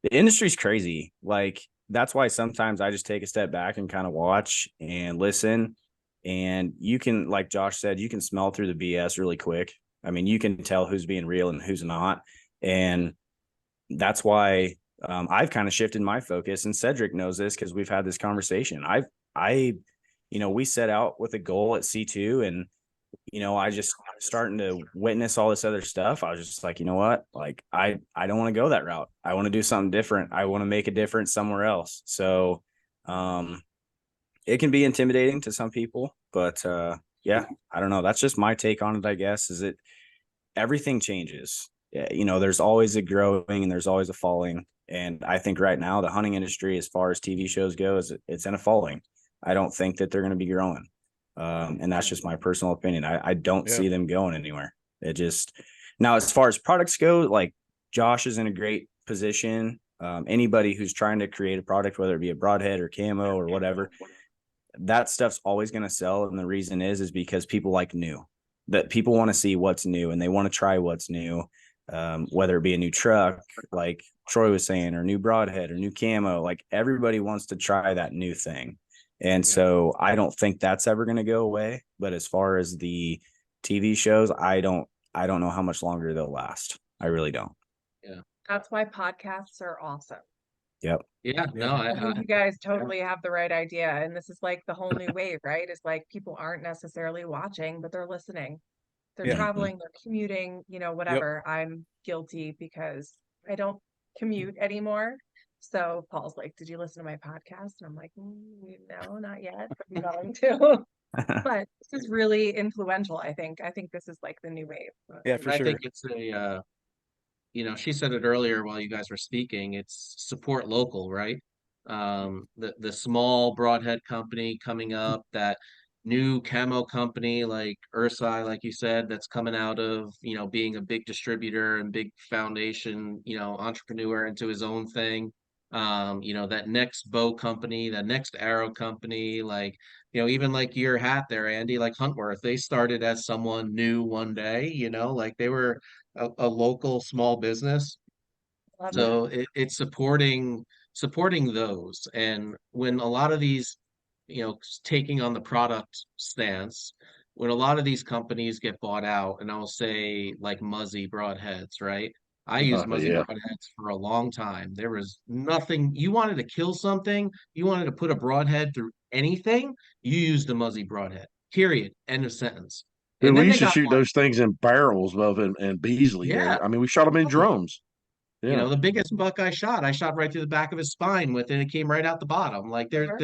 S3: the industry's crazy. Like, that's why sometimes I just take a step back and kind of watch and listen. And you can, like Josh said, you can smell through the BS really quick. I mean, you can tell who's being real and who's not. And that's why I've kind of shifted my focus. And Cedric knows this because we've had this conversation. We set out with a goal at C2, and, I just starting to witness all this other stuff. I was just like, you know what? Like, I don't want to go that route. I want to do something different. I want to make a difference somewhere else. So, it can be intimidating to some people, but yeah, I don't know. That's just my take on it, I guess, is that everything changes. Yeah, there's always a growing and there's always a falling. And I think right now the hunting industry, as far as TV shows go, it's in a falling. I don't think that they're going to be growing. And that's just my personal opinion. I don't see them going anywhere. Now, as far as products go, like Josh is in a great position. Anybody who's trying to create a product, whether it be a broadhead or camo or whatever, that stuff's always going to sell. And the reason is because people like new, that people want to see what's new and they want to try what's new. Whether it be a new truck, like Troy was saying, or new broadhead or new camo, like everybody wants to try that new thing. And so I don't think that's ever going to go away. But as far as the TV shows, I don't know how much longer they'll last. I really don't.
S4: That's why podcasts are awesome.
S3: Yep.
S1: Yeah, no,
S4: I think you guys totally have the right idea. And this is like the whole new wave, right? It's like people aren't necessarily watching, but they're listening. They're
S6: Yeah.
S4: traveling, they're commuting, whatever. I'm guilty because I don't commute anymore. So Paul's like, "Did you listen to my podcast?" And I'm like, "No, not yet, but I'm going to." But this is really influential, I think. I think this is like the new wave.
S6: Yeah, for
S1: I
S6: sure.
S1: think it's she said it earlier while you guys were speaking, it's support local, right? The small broadhead company coming up, that new camo company like Ursai, like you said, that's coming out of, being a big distributor and big foundation, entrepreneur into his own thing. That next bow company, that next arrow company, like, even like your hat there, Andy, like Huntworth, they started as someone new one day, like they were a local small business.
S4: Love that.
S1: So it's supporting those. And when a lot of these, taking on the product stance, when a lot of these companies get bought out, and I'll say like Muzzy broadheads, right? I used Muzzy
S5: Yeah.
S1: broadheads for a long time. There was nothing, you wanted to kill something, you wanted to put a broadhead through anything, you used a Muzzy broadhead. Period. End of sentence.
S5: Dude,
S1: And
S5: we
S1: then they
S5: used to
S1: got
S5: shoot those things in barrels of and Beasley
S1: yeah.
S5: there. I mean, we shot them in drums. Yeah.
S1: The biggest buck I shot right through the back of his spine with, and it came right out the bottom. Like
S4: Thor?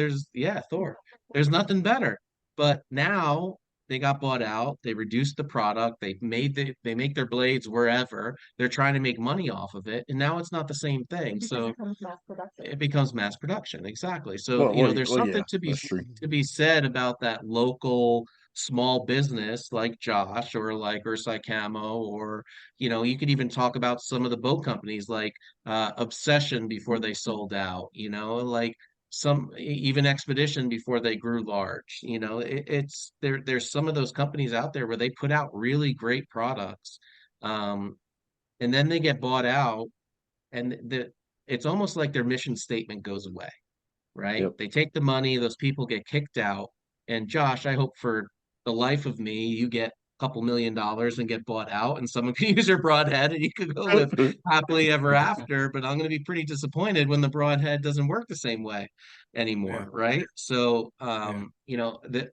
S1: Thor. There's nothing better. But now they got bought out. They reduced the product. They make their blades wherever. They're trying to make money off of it, and now it's not the same thing.
S4: Because
S1: So
S4: it becomes mass production.
S1: it becomes mass production. Exactly. So, there's
S5: Well,
S1: something
S5: yeah, that's true.
S1: to be said about that local small business like Josh or like Ursai Camo, or, you could even talk about some of the boat companies like Obsession before they sold out, like even Expedition before they grew large. It's there's some of those companies out there where they put out really great products. Um, and then they get bought out, and it's almost like their mission statement goes away, right?
S5: Yep.
S1: They take the money, those people get kicked out. And Josh, I hope for the life of me, you get a couple $1 million and get bought out, and someone can use your broadhead and you could go live happily ever after. But I'm going to be pretty disappointed when the broadhead doesn't work the same way anymore,
S6: Yeah.
S1: right? So,
S6: Yeah.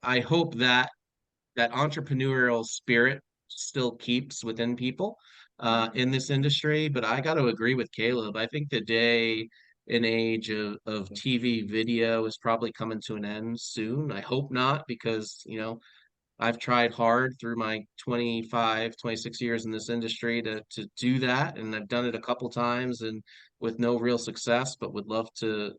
S1: I hope that entrepreneurial spirit still keeps within people in this industry. But I got to agree with Caleb. I think the day and age of TV video is probably coming to an end soon. I hope not, because, I've tried hard through my 25, 26 years in this industry to do that. And I've done it a couple times and with no real success, but would love to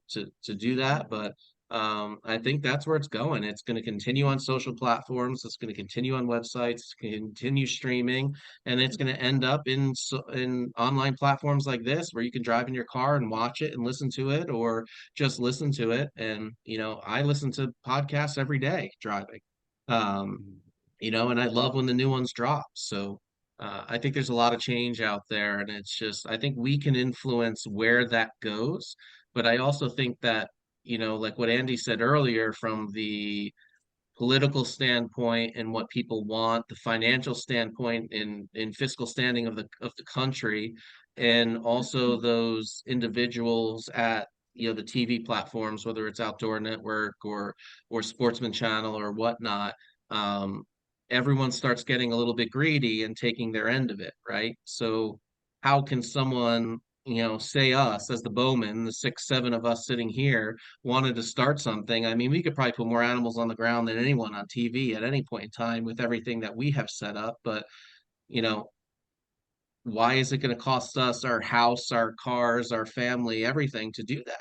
S1: do that. But I think that's where it's going. It's going to continue on social platforms. It's going to continue on websites, it's gonna continue streaming, and it's going to end up in online platforms like this, where you can drive in your car and watch it and listen to it, or just listen to it. And, I listen to podcasts every day driving. Um, and I love when the new ones drop. So I think there's a lot of change out there, and it's just, I think we can influence where that goes. But I also think that, like what Andy said earlier, from the political standpoint and what people want, the financial standpoint in fiscal standing of the country, and also those individuals at, the TV platforms, whether it's Outdoor Network or Sportsman Channel or whatnot. um, Everyone starts getting a little bit greedy and taking their end of it, right? So how can someone, say us as the Bowmen, the 6, 7 of us sitting here, wanted to start something? I mean, we could probably put more animals on the ground than anyone on TV at any point in time with everything that we have set up. But, you know, why is it going to cost us our house, our cars, our family, everything to do that?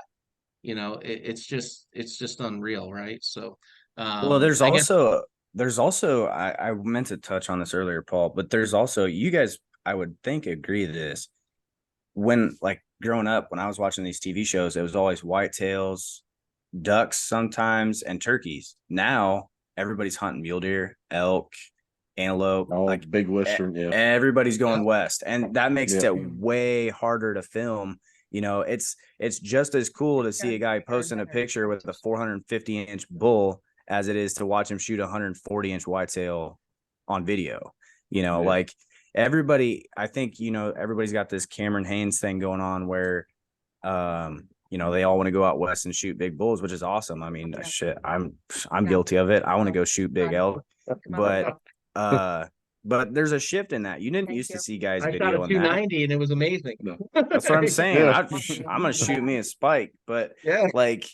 S1: It's just unreal, right? So,
S3: Well,
S1: I guess,
S3: there's also I meant to touch on this earlier, Paul, but there's also, you guys, I would think, agree to this. when like growing up, when I was watching these TV shows, it was always whitetails, ducks sometimes, and turkeys. Now everybody's hunting mule deer, elk, antelope,
S5: Oh,
S3: like
S5: big Western, yeah.
S3: everybody's going west, and that makes
S5: Yeah.
S3: it way harder to film. You know, it's just as cool to see a guy posting a picture with a 450-inch bull as it is to watch him shoot a 140-inch whitetail on video. You know,
S5: Yeah.
S3: like everybody, I think, you know, everybody's got this Cameron Haynes thing going on where you know, they all want to go out west and shoot big bulls, which is awesome. I mean, shit, I'm guilty of it. I want to go shoot big elk, but there's a shift in that. You didn't used to see guys
S1: I shot a
S3: videoing that.
S1: 290 and it was amazing.
S5: No.
S3: That's what I'm saying.
S5: Yeah.
S3: I'm gonna shoot me a spike, but
S1: Yeah.
S3: like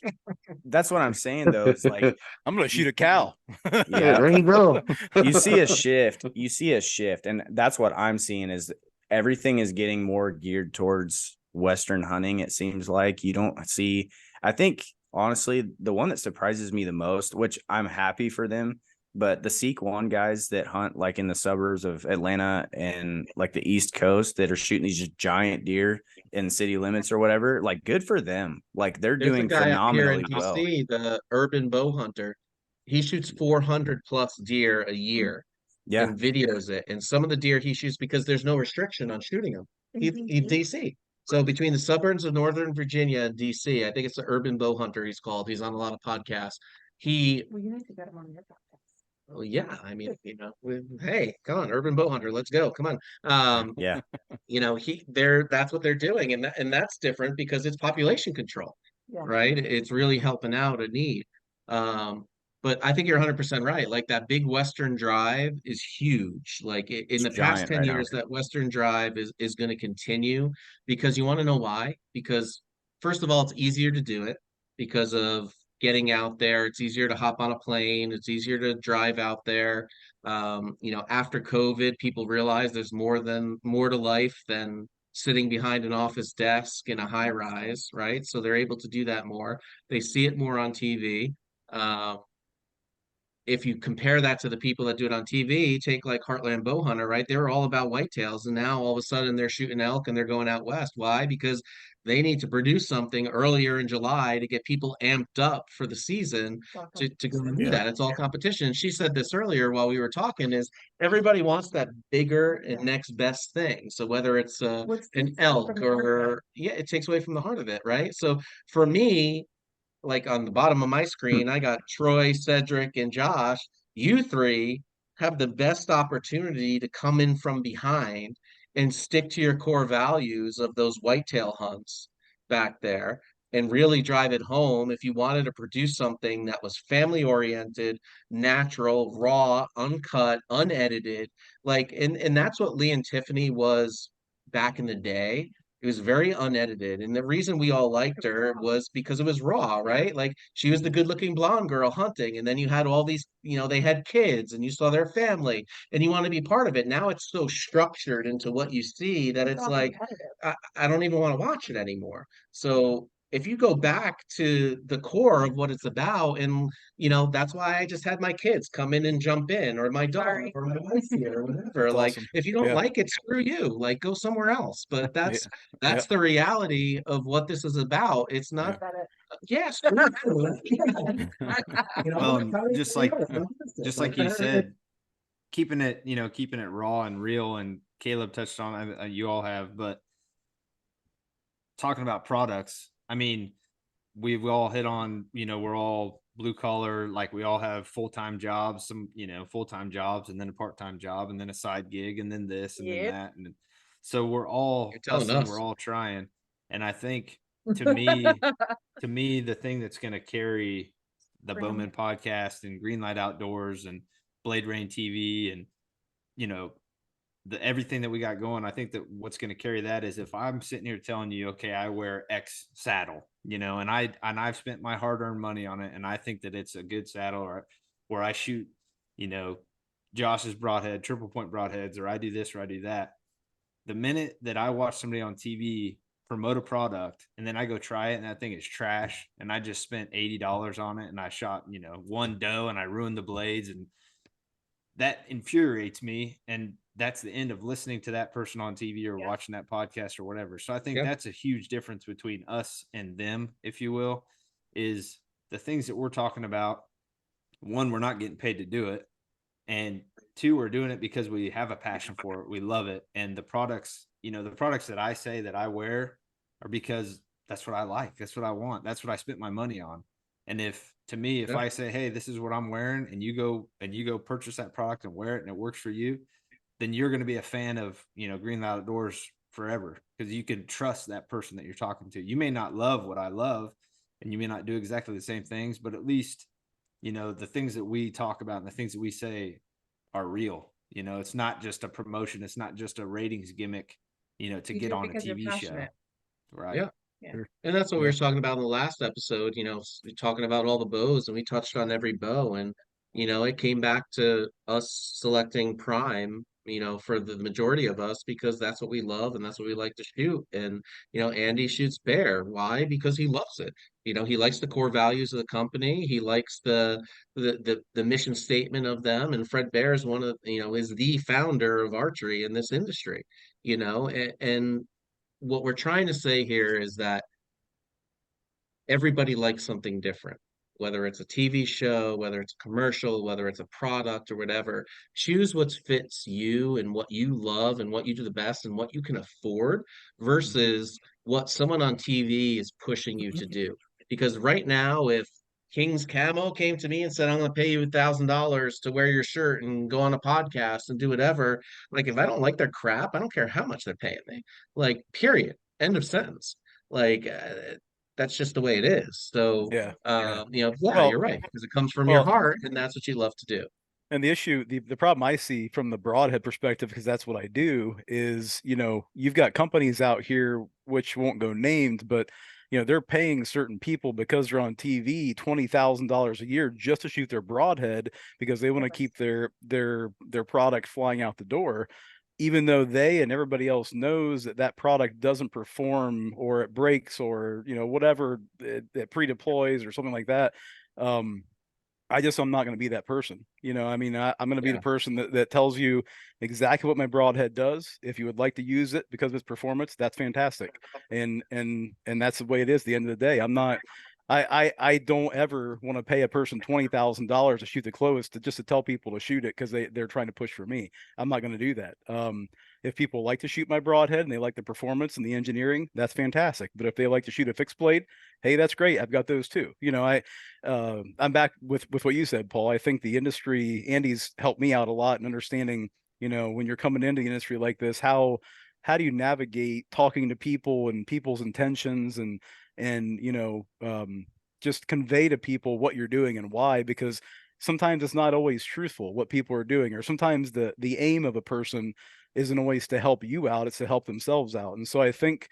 S3: that's what I'm saying though. It's like
S6: I'm gonna shoot a cow.
S5: Yeah,
S3: yeah,
S5: there you go.
S3: you see a shift. You see a shift, and that's what I'm seeing is everything is getting more geared towards Western hunting. It seems like you don't see. I think honestly, the one that surprises me the most, which I'm happy for them, but the Seek One guys that hunt like in the suburbs of Atlanta and like the East Coast that are shooting these just giant deer in city limits or whatever, like good for them. Like they're
S1: There's a
S3: doing
S1: guy up here in
S3: phenomenally well.
S1: DC, the urban bow hunter. He shoots 400 plus deer a year
S3: Yeah,
S1: and videos it. And some of the deer he shoots because there's no restriction on shooting them. He's DC. So between the suburbs of Northern Virginia and DC, I think it's the urban bow hunter he's called. He's on a lot of podcasts.
S4: Well, you need to get him on your podcast.
S1: Well, yeah, I mean, you know, hey, come on, urban bow hunter, let's go. Come on.
S3: yeah,
S1: You know, that's what they're doing, and that's different because it's population control,
S4: Yeah.
S1: right? It's really helping out a need. Um, but I think you're 100% right. Like that big Western drive is huge. Like in
S3: it's
S1: the past
S3: giant
S1: 10
S3: right now.
S1: years, that Western drive is going to continue because you want to know why? Because first of all, it's easier to do it because of getting out there. It's easier to hop on a plane. It's easier to drive out there. You know, after COVID, people realize there's more to life than sitting behind an office desk in a high rise, right? So they're able to do that more. They see it more on TV. Um, if you compare that to the people that do it on TV, take like Heartland Bowhunter, right? They were all about whitetails, and now all of a sudden they're shooting elk and they're going out west. Why? Because they need to produce something earlier in July to get people amped up for the season to go and do
S3: Yeah.
S1: that. It's all competition. And she said this earlier while we were talking is everybody wants that bigger and next best thing. So whether it's an elk or yeah, it takes away from the heart of it, right? So for me, like on the bottom of my screen, I got Troy, Cedric, and Josh. You three have the best opportunity to come in from behind and stick to your core values of those whitetail hunts back there and really drive it home if you wanted to produce something that was family oriented, natural, raw, uncut, unedited. Like and that's what Lee and Tiffany was back in the day. It was very unedited. And the reason we all liked her was because it was raw, right? Like she was the good looking blonde girl hunting. And then you had all these, you know, they had kids and you saw their family and you want to be part of it. Now it's so structured into what you see that it's like, I don't even want to watch it anymore. So if you go back to the core of what it's about, and you know, that's why I just had my kids come in and jump in, or my dog,
S4: Sorry.
S1: or my wife here, or whatever.
S6: That's
S1: Like,
S6: awesome.
S1: if you don't
S6: Yeah.
S1: like it, screw you. Like, go somewhere else. But that's
S6: Yeah.
S1: the reality of what this is about. It's not, yes.
S7: Well, and just like you said, keeping it raw and real, and Caleb touched on you all have, but talking about products, I mean, we've all hit on, we're all blue collar, like we all have full-time jobs, some, full-time jobs, and then a part-time job, and then a side gig, and then this, and then that. And so we're all hustling, we're all trying. And I think to me, the thing that's going to carry the Bowman podcast and Greenlight Outdoors and Blade Rain TV and, everything that we got going, I think that what's going to carry that is if I'm sitting here telling you, okay, I wear X saddle, and I've spent my hard-earned money on it, and I think that it's a good saddle, or where I shoot, Josh's broadhead, triple point broadheads, or I do this or I do that. The minute that I watch somebody on TV promote a product and then I go try it and that thing is trash and I just spent $80 on it and I shot, one doe and I ruined the blades, and that infuriates me. And that's the end of listening to that person on TV or watching that podcast or whatever. So I think
S1: Yeah.
S7: that's a huge difference between us and them, if you will, is the things that we're talking about. One, we're not getting paid to do it. And two, we're doing it because we have a passion for it. We love it. And the products, the products that I say that I wear are because that's what I like. That's what I want. That's what I spent my money on. And if
S1: Yeah.
S7: I say, hey, this is what I'm wearing, and you go purchase that product and wear it and it works for you, then you're going to be a fan of, Green Outdoors forever, because you can trust that person that you're talking to. You may not love what I love, and you may not do exactly the same things, but at least, the things that we talk about and the things that we say are real. It's not just a promotion. It's not just a ratings gimmick, to
S4: You
S7: get
S4: do it
S7: on a
S4: because you're
S7: TV show.
S4: passionate.
S7: Right.
S1: Yeah.
S4: Yeah.
S1: And that's what we
S6: Yeah.
S1: were talking about in the last episode, talking about all the bows, and we touched on every bow, and it came back to us selecting Prime, for the majority of us, because that's what we love and that's what we like to shoot. And Andy shoots Bear. Why? Because he loves it. He likes the core values of the company. He likes the mission statement of them. And Fred Bear is is the founder of archery in this industry. And what we're trying to say here is that everybody likes something different, whether it's a TV show, whether it's a commercial, whether it's a product or whatever. Choose what fits you and what you love and what you do the best and what you can afford versus what someone on TV is pushing you to do. Because right now, if King's Camo came to me and said, I'm going to pay you $1,000 to wear your shirt and go on a podcast and do whatever, like, if I don't like their crap, I don't care how much they're paying me. Like, period. End of sentence. Like, that's just the way it is. So,
S6: Yeah.
S1: yeah,
S6: Well,
S1: you're right, because it comes from your
S6: well,
S1: heart and that's what you love to do.
S6: and the issue, the problem I see from the broadhead perspective, because that's what I do, is, you've got companies out here which won't go named, but they're paying certain people because they're on TV $20,000 a year just to shoot their broadhead because they want to keep their product flying out the door, even though they and everybody else knows that that product doesn't perform or it breaks or whatever it pre-deploys or something like that. I'm not going to be that person. I'm going to be the
S1: Yeah.
S6: person that tells you exactly what my broadhead does. If you would like to use it because of its performance, that's fantastic. And that's the way it is at the end of the day. I don't ever want to pay a person $20,000 to shoot the close just to tell people to shoot it because they're trying to push for me. I'm not going to do that. If people like to shoot my broadhead and they like the performance and the engineering, that's fantastic. But if they like to shoot a fixed blade, hey, that's great. I've got those too. I'm back with what you said, Paul. I think the industry, Andy's helped me out a lot in understanding, when you're coming into the industry like this, how do you navigate talking to people and people's intentions and just convey to people what you're doing and why, because sometimes it's not always truthful what people are doing, or sometimes the aim of a person isn't always to help you out, it's to help themselves out. And so I think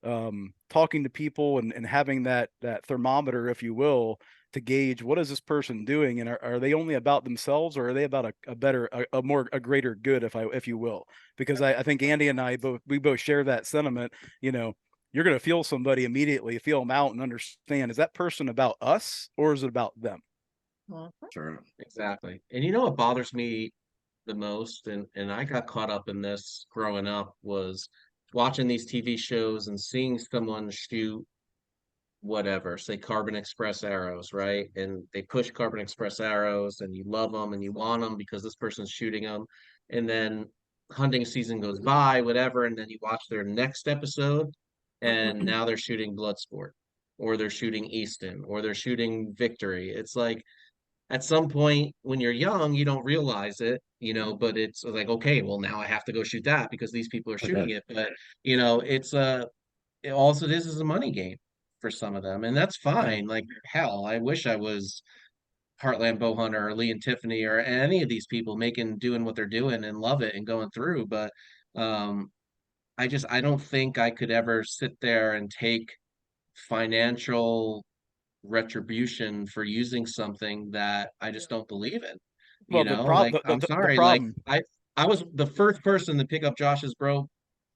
S6: talking to people and having that thermometer, if you will, to gauge what is this person doing, and are they only about themselves, or are they about a greater good, if you will? Because I think Andy and I both share that sentiment. You're going to feel somebody immediately, feel them out, and understand, is that person about us or is it about them?
S5: Sure.
S1: Exactly. And what bothers me the most, and I got caught up in this growing up, was watching these TV shows and seeing someone shoot whatever, say Carbon Express arrows, right? And they push Carbon Express arrows and you love them and you want them because this person's shooting them. And then hunting season goes by, whatever, and then you watch their next episode and now they're shooting Bloodsport or they're shooting Easton or they're shooting Victory. It's like, at some point when you're young, you don't realize it, but it's like, okay, well, now I have to go shoot that because these people are shooting it. But, it's it is a money game for some of them, and that's fine. Like, hell, I wish I was Heartland Bowhunter or Lee and Tiffany or any of these people doing what they're doing and love it and going through. But um, I don't think I could ever sit there and take financial retribution for using something that I just don't believe in.
S6: Well,
S1: Like, I'm
S6: the
S1: sorry, like
S6: problem.
S1: I was the first person to pick up Josh's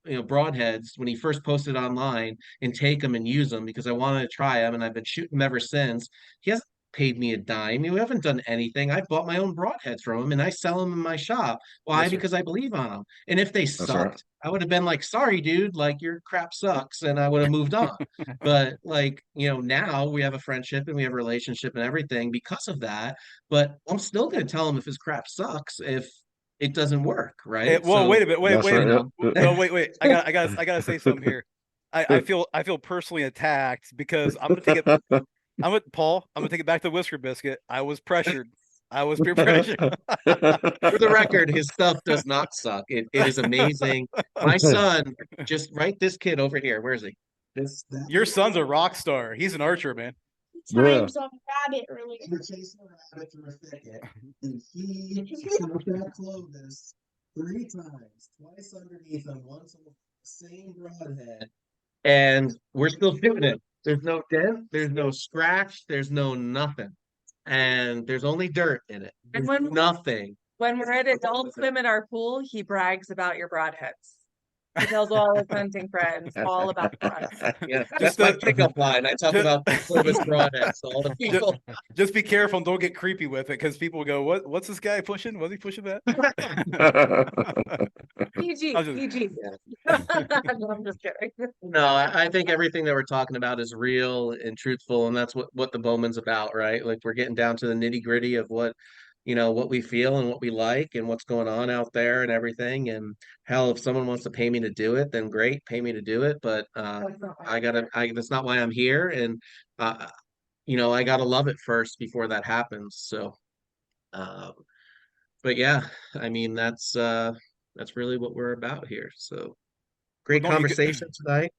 S1: broadheads when he first posted online and take them and use them because I wanted to try them, and I've been shooting them ever since. He hasn't paid me a dime. You haven't done anything. I bought my own broadheads from them and I sell them in my shop. Why?
S2: Yes, sir.
S1: Because I believe on them. And if they
S5: right.
S1: sucked, I would have been like, sorry, dude, like your crap sucks, and I would have moved on. But like, now we have a friendship and we have a relationship and everything because of that. But I'm still gonna tell him if his crap sucks if it doesn't work, right?
S6: Well,
S1: So
S6: wait a minute. Wait,
S5: That's
S6: wait a
S5: right.
S6: minute.
S5: Yep.
S6: No, wait. I gotta say something here. I feel personally attacked because I'm gonna take it. I'm gonna take it back to Whisker Biscuit. I was pressured. I was peer pressured.
S1: for the record, his stuff does not suck. It is amazing. My son, just right this kid over here. Where is he?
S6: Your son's a rock star. He's an archer, man.
S5: Yeah.
S8: Times on rabbit earlier.
S1: We're chasing a rabbit through a thicket, and he smoked that Clovis 3 times, twice underneath him, once on the same broadhead, and we're still shooting it. There's no dent, there's no scratch, there's no nothing, and there's only dirt in it.
S4: And
S1: There's
S4: when-
S1: nothing.
S4: When we're at adult swim in our pool, he brags about your broadheads. He tells all his hunting friends all about the broadheads.
S1: Yeah,
S6: Just
S1: that's my
S6: the-
S1: pickup line. I talk
S6: ju-
S1: about Clovis broadheads to all the people.
S6: Just be careful and don't get creepy with it because people go, What's this guy pushing? Was he pushing that?"
S4: PG,
S6: I was just-
S4: PG. No, I'm just kidding.
S1: No, I think everything that we're talking about is real and truthful, and that's what the Bowman's about, right? Like we're getting down to the nitty gritty of what we feel and what we like and what's going on out there and everything. And hell, if someone wants to pay me to do it, then great, pay me to do it. But that's not why I'm here, and I gotta love it first before that happens. So, but yeah, I mean that's really what we're about here. So. Great
S6: don't you g-
S1: conversation tonight.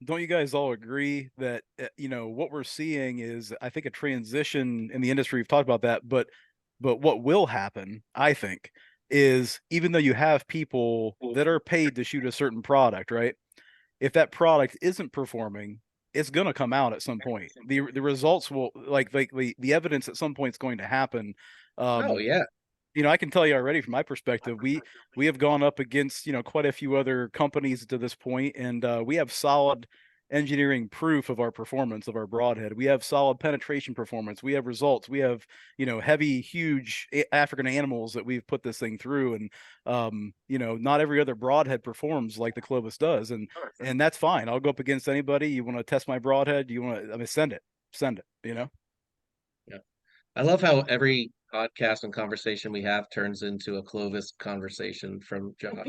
S6: Don't you guys all agree that what we're seeing is, I think, a transition in the industry? We've talked about that, but what will happen, I think, is even though you have people that are paid to shoot a certain product, right? If that product isn't performing, it's going to come out at some point. The results will like the evidence at some point is going to happen.
S1: Oh yeah.
S6: I can tell you already from my perspective, we have gone up against, quite a few other companies to this point, and we have solid engineering proof of our performance of our broadhead. We have solid penetration performance. We have results. We have, heavy, huge African animals that we've put this thing through, and not every other broadhead performs like the Clovis does, and that's fine. I'll go up against anybody. You want to test my broadhead? You want to? I mean, send it. Yeah.
S1: I love how every podcast and conversation we have turns into a Clovis conversation from Josh.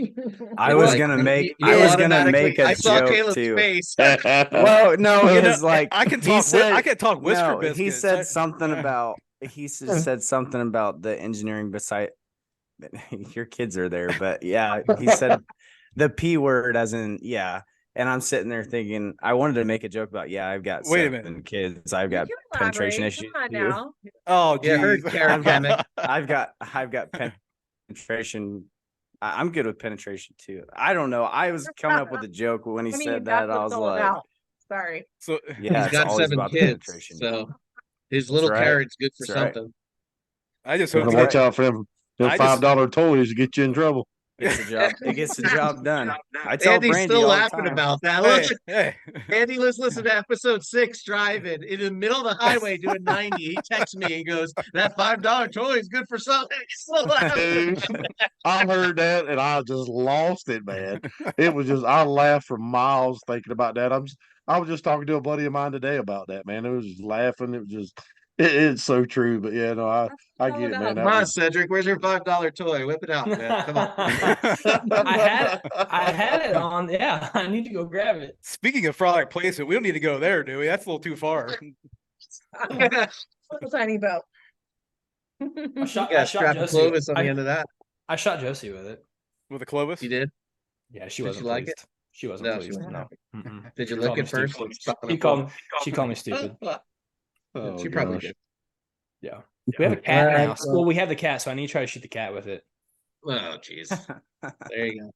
S3: I was
S1: Like,
S3: gonna
S1: you-
S3: make
S1: you
S3: I was gonna
S1: automatically-
S3: make a
S1: I saw
S3: joke
S1: Caleb's
S3: too.
S1: face.
S3: Well, no, because like
S6: I can
S3: he
S6: talk.
S3: said-
S6: I can talk Whisker
S3: no,
S6: Biscuit.
S3: he said something about said something about the engineering beside your kids are there, but yeah, he said the P word as in yeah. And I'm sitting there thinking, I wanted to make a joke about, I've got
S6: Wait a
S3: 7 kids. I've got
S4: You can
S3: penetration
S4: elaborate.
S3: issues.
S4: Come on
S3: too.
S4: now.
S6: Oh,
S1: Yeah, heard
S6: geez.
S1: Karen Kamek.
S3: I've got penetration. I'm good with penetration too. I don't know. I was coming up with a joke when he
S4: I mean,
S3: said
S4: that's
S3: that. I
S4: what
S3: was
S4: it's all
S3: like,
S4: about. Sorry.
S6: So
S3: yeah,
S1: He's
S3: it's
S1: got
S3: always
S1: 7
S3: about the
S1: kids,
S3: penetration.
S1: so his little
S3: right.
S1: carrot's good for
S3: That's right.
S1: something.
S6: I just
S3: That's
S6: hope
S5: Watch
S3: right.
S5: out for them
S6: I just-
S5: $5 toys to get you in trouble.
S3: It gets the job done. I tell
S1: Andy's
S3: Brandy
S1: still
S3: all the
S1: laughing
S3: time.
S1: about that.
S6: Hey,
S1: Look,
S6: hey.
S1: Andy was listening to episode 6 driving in the middle of the highway doing 90. He texts me and goes, "That $5 toy is good for something." He's still laughing.
S5: Dude, I heard that and I just lost it, man. It was just I laughed for miles thinking about that. I was just talking to a buddy of mine today about that, man. It was just laughing. It was just it's so true. But yeah, no, I get it, man.
S1: Come on, Cedric, where's your $5 toy? Whip it out, man. Come on.
S2: I had it on. Yeah, I need to go grab it.
S6: Speaking of product placement, we don't need to go there, do we? That's a little too far.
S4: Little tiny boat.
S2: I shot,
S1: Yeah,
S2: I shot
S1: strap a
S2: Josie.
S1: Clovis on the
S2: I,
S1: end of that.
S2: I shot Josie with it.
S6: With a Clovis?
S1: You did?
S2: Yeah, she
S1: Did
S2: wasn't
S1: she like
S2: pleased. She wasn't
S1: No, she
S2: pleased.
S1: wasn't
S2: No.
S1: happy.
S2: Mm-mm.
S1: Did you
S2: She
S1: lick
S2: called
S1: it
S2: me
S1: first?
S2: stupid.
S1: Like, stuck in
S2: She
S1: a
S2: called me stupid.
S5: Oh,
S1: She probably
S5: gosh.
S1: did.
S2: Yeah. We have a cat
S1: Alright,
S2: now. Well, we have the cat, so I need to try to shoot the cat with it.
S1: Oh, jeez. There you go.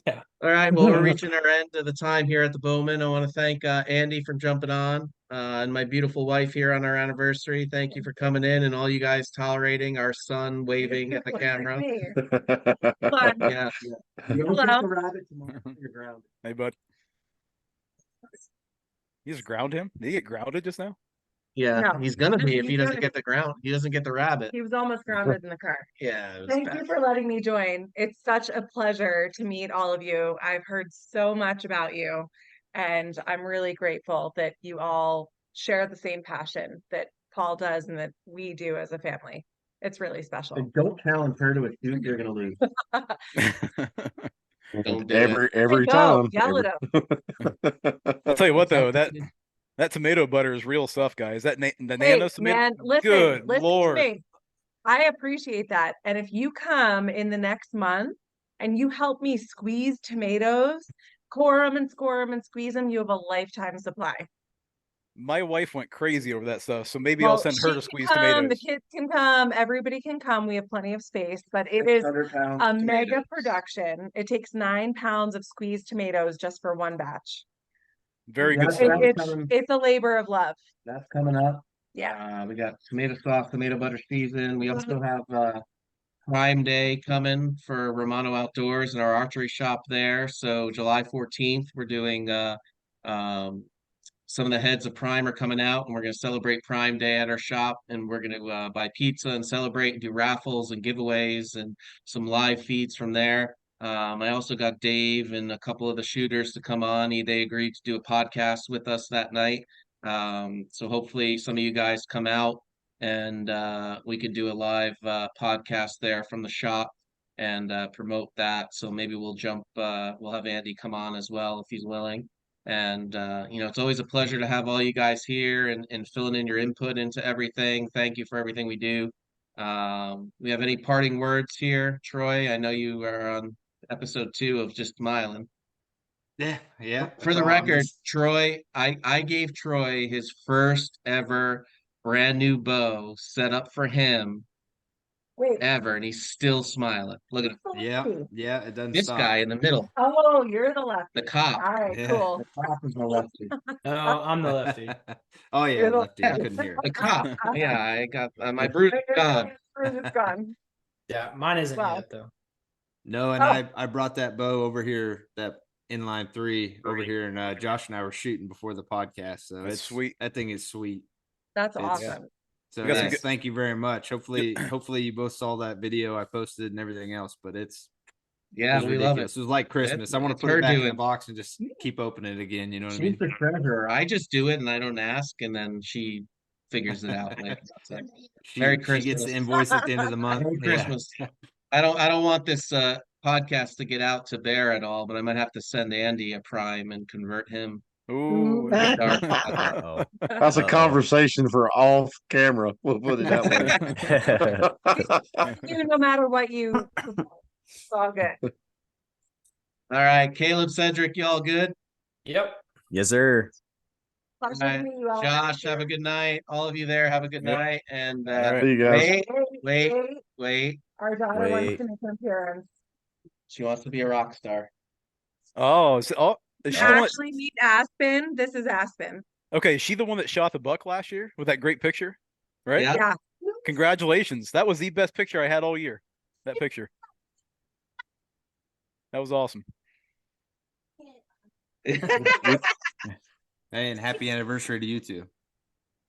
S2: Yeah.
S1: All right. Well, we're reaching our end of the time here at the Bowman. I want to thank Andy for jumping on and my beautiful wife here on our anniversary. Thank you for coming in and all you guys tolerating our son waving at the camera. Yeah.
S4: Hello.
S6: Hey, bud. You just ground him? Did he get grounded just now?
S1: Yeah,
S4: No.
S1: he's gonna be if he
S4: He's
S1: doesn't
S4: gonna-
S1: get he doesn't get the rabbit.
S4: He was almost grounded in the car.
S1: Yeah, it was
S4: Thank
S1: bad.
S4: you for letting me join. It's such a pleasure to meet all of you. I've heard so much about you, and I'm really grateful that you all share the same passion that Paul does and that we do as a family. It's really special.
S1: And don't challenge her to a shoot, you're gonna lose. Don't do it.
S5: Every
S4: Go,
S5: time.
S4: yell at him.
S6: I'll tell you what though, that tomato butter is real stuff, guys. The
S4: Hey,
S6: nano tomato.
S4: man, listen
S6: Good
S4: to
S6: Lord.
S4: me. I appreciate that. And if you come in the next month and you help me squeeze tomatoes, core them and score them and squeeze them, you have a lifetime supply.
S6: My wife went crazy over that stuff, so maybe I'll
S4: Well,
S6: send
S4: she
S6: her to
S4: can
S6: squeeze
S4: come,
S6: tomatoes.
S4: the kids can come, everybody can come. We have plenty of space, but it is
S1: 600 pounds
S4: a mega
S1: tomatoes.
S4: production. It takes 9 pounds of squeezed tomatoes just for one batch.
S6: Very
S1: Yeah,
S6: good
S1: that's
S6: stuff.
S1: coming.
S4: It's a labor of love.
S1: That's coming up.
S4: Yeah.
S1: We got tomato sauce, tomato butter season. We also have Prime Day coming for Romano Outdoors in our archery shop there. So July 14th, we're doing um, some of the heads of Prime are coming out, and we're going to celebrate Prime Day at our shop, and we're going to buy pizza and celebrate and do raffles and giveaways and some live feeds from there. I also got Dave and a couple of the shooters to come on. They agreed to do a podcast with us that night. So hopefully some of you guys come out and we could do a live podcast there from the shop and promote that. So maybe we'll have Andy come on as well if he's willing. And it's always a pleasure to have all you guys here and filling in your input into everything. Thank you for everything we do. We have any parting words here, Troy? I know you are on episode 2 of Just Smiling.
S7: Yeah.
S1: For the record, Troy, I gave Troy his first ever brand new bow set up for him
S4: Wait.
S1: ever, and he's still smiling. Look at him.
S7: Yeah, it doesn't
S1: This
S7: stop.
S1: guy in the middle,
S4: Oh, you're the left.
S1: the cop.
S4: All right,
S7: Yeah.
S4: cool.
S1: The cop is the lefty.
S2: No, I'm the lefty.
S7: Oh yeah,
S4: You're the-
S7: lefty. I couldn't hear.
S1: The cop. Yeah, I got my bruise is gone.
S4: Bruise is gone.
S2: Yeah, mine isn't
S4: Wow.
S2: yet though.
S7: No, and
S4: Oh.
S7: I brought that bow over here, that inline 3 over here, and Josh and I were shooting before the podcast. So
S6: That's
S7: it's
S6: sweet.
S7: That thing is sweet.
S4: That's
S7: It's-
S4: awesome.
S7: So
S6: We got some
S7: yes,
S6: good-
S7: thank you very much. Hopefully you both saw that video I posted and everything else, but it's
S1: Yeah,
S7: was
S1: we love
S7: ridiculous.
S1: it.
S7: It was like Christmas. I want to
S1: it's
S7: put
S1: her
S7: it back in
S1: doing.
S7: the box and just keep opening it again. You know what I
S1: She's
S7: mean?
S1: the treasurer. I just do it and I don't ask, and then she figures it out later. So, Merry
S7: She gets
S1: Christmas.
S7: the invoice at the end of the month.
S1: Merry
S7: Yeah.
S1: Christmas. I don't want this podcast to get out to Bear at all, but I might have to send Andy a Prime and convert him.
S6: Ooh.
S1: Dark.
S3: Uh-oh.
S5: That's a
S3: Uh-oh.
S5: conversation for off camera. We'll put it that way.
S4: You, no matter what you, it's all good.
S1: All right, Caleb, Cedric, y'all good?
S2: Yep.
S3: Yes, sir.
S4: Pleasure
S1: All right,
S4: to meet you all.
S1: Josh, have a good night. All of you there, have a good
S6: Yep.
S1: night. And
S6: All right.
S5: See you guys.
S1: wait.
S4: Our daughter wants
S3: Wait.
S4: to make an appearance.
S1: She wants to be a rock star.
S6: Oh, is she the one?
S4: Actually, meet Aspen. This is Aspen.
S6: Okay, is she the one that shot the buck last year with that great picture? Right?
S1: Yeah.
S4: Yeah.
S6: Congratulations. That was the best picture I had all year. That picture. That was awesome.
S7: And happy anniversary to you two.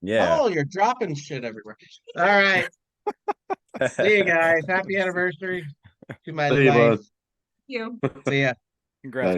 S3: Yeah.
S1: Oh, you're dropping shit everywhere. All right. See you guys. Happy anniversary to my
S5: See you,
S1: life.
S5: bud.
S4: You.
S1: See ya.
S6: Congrats.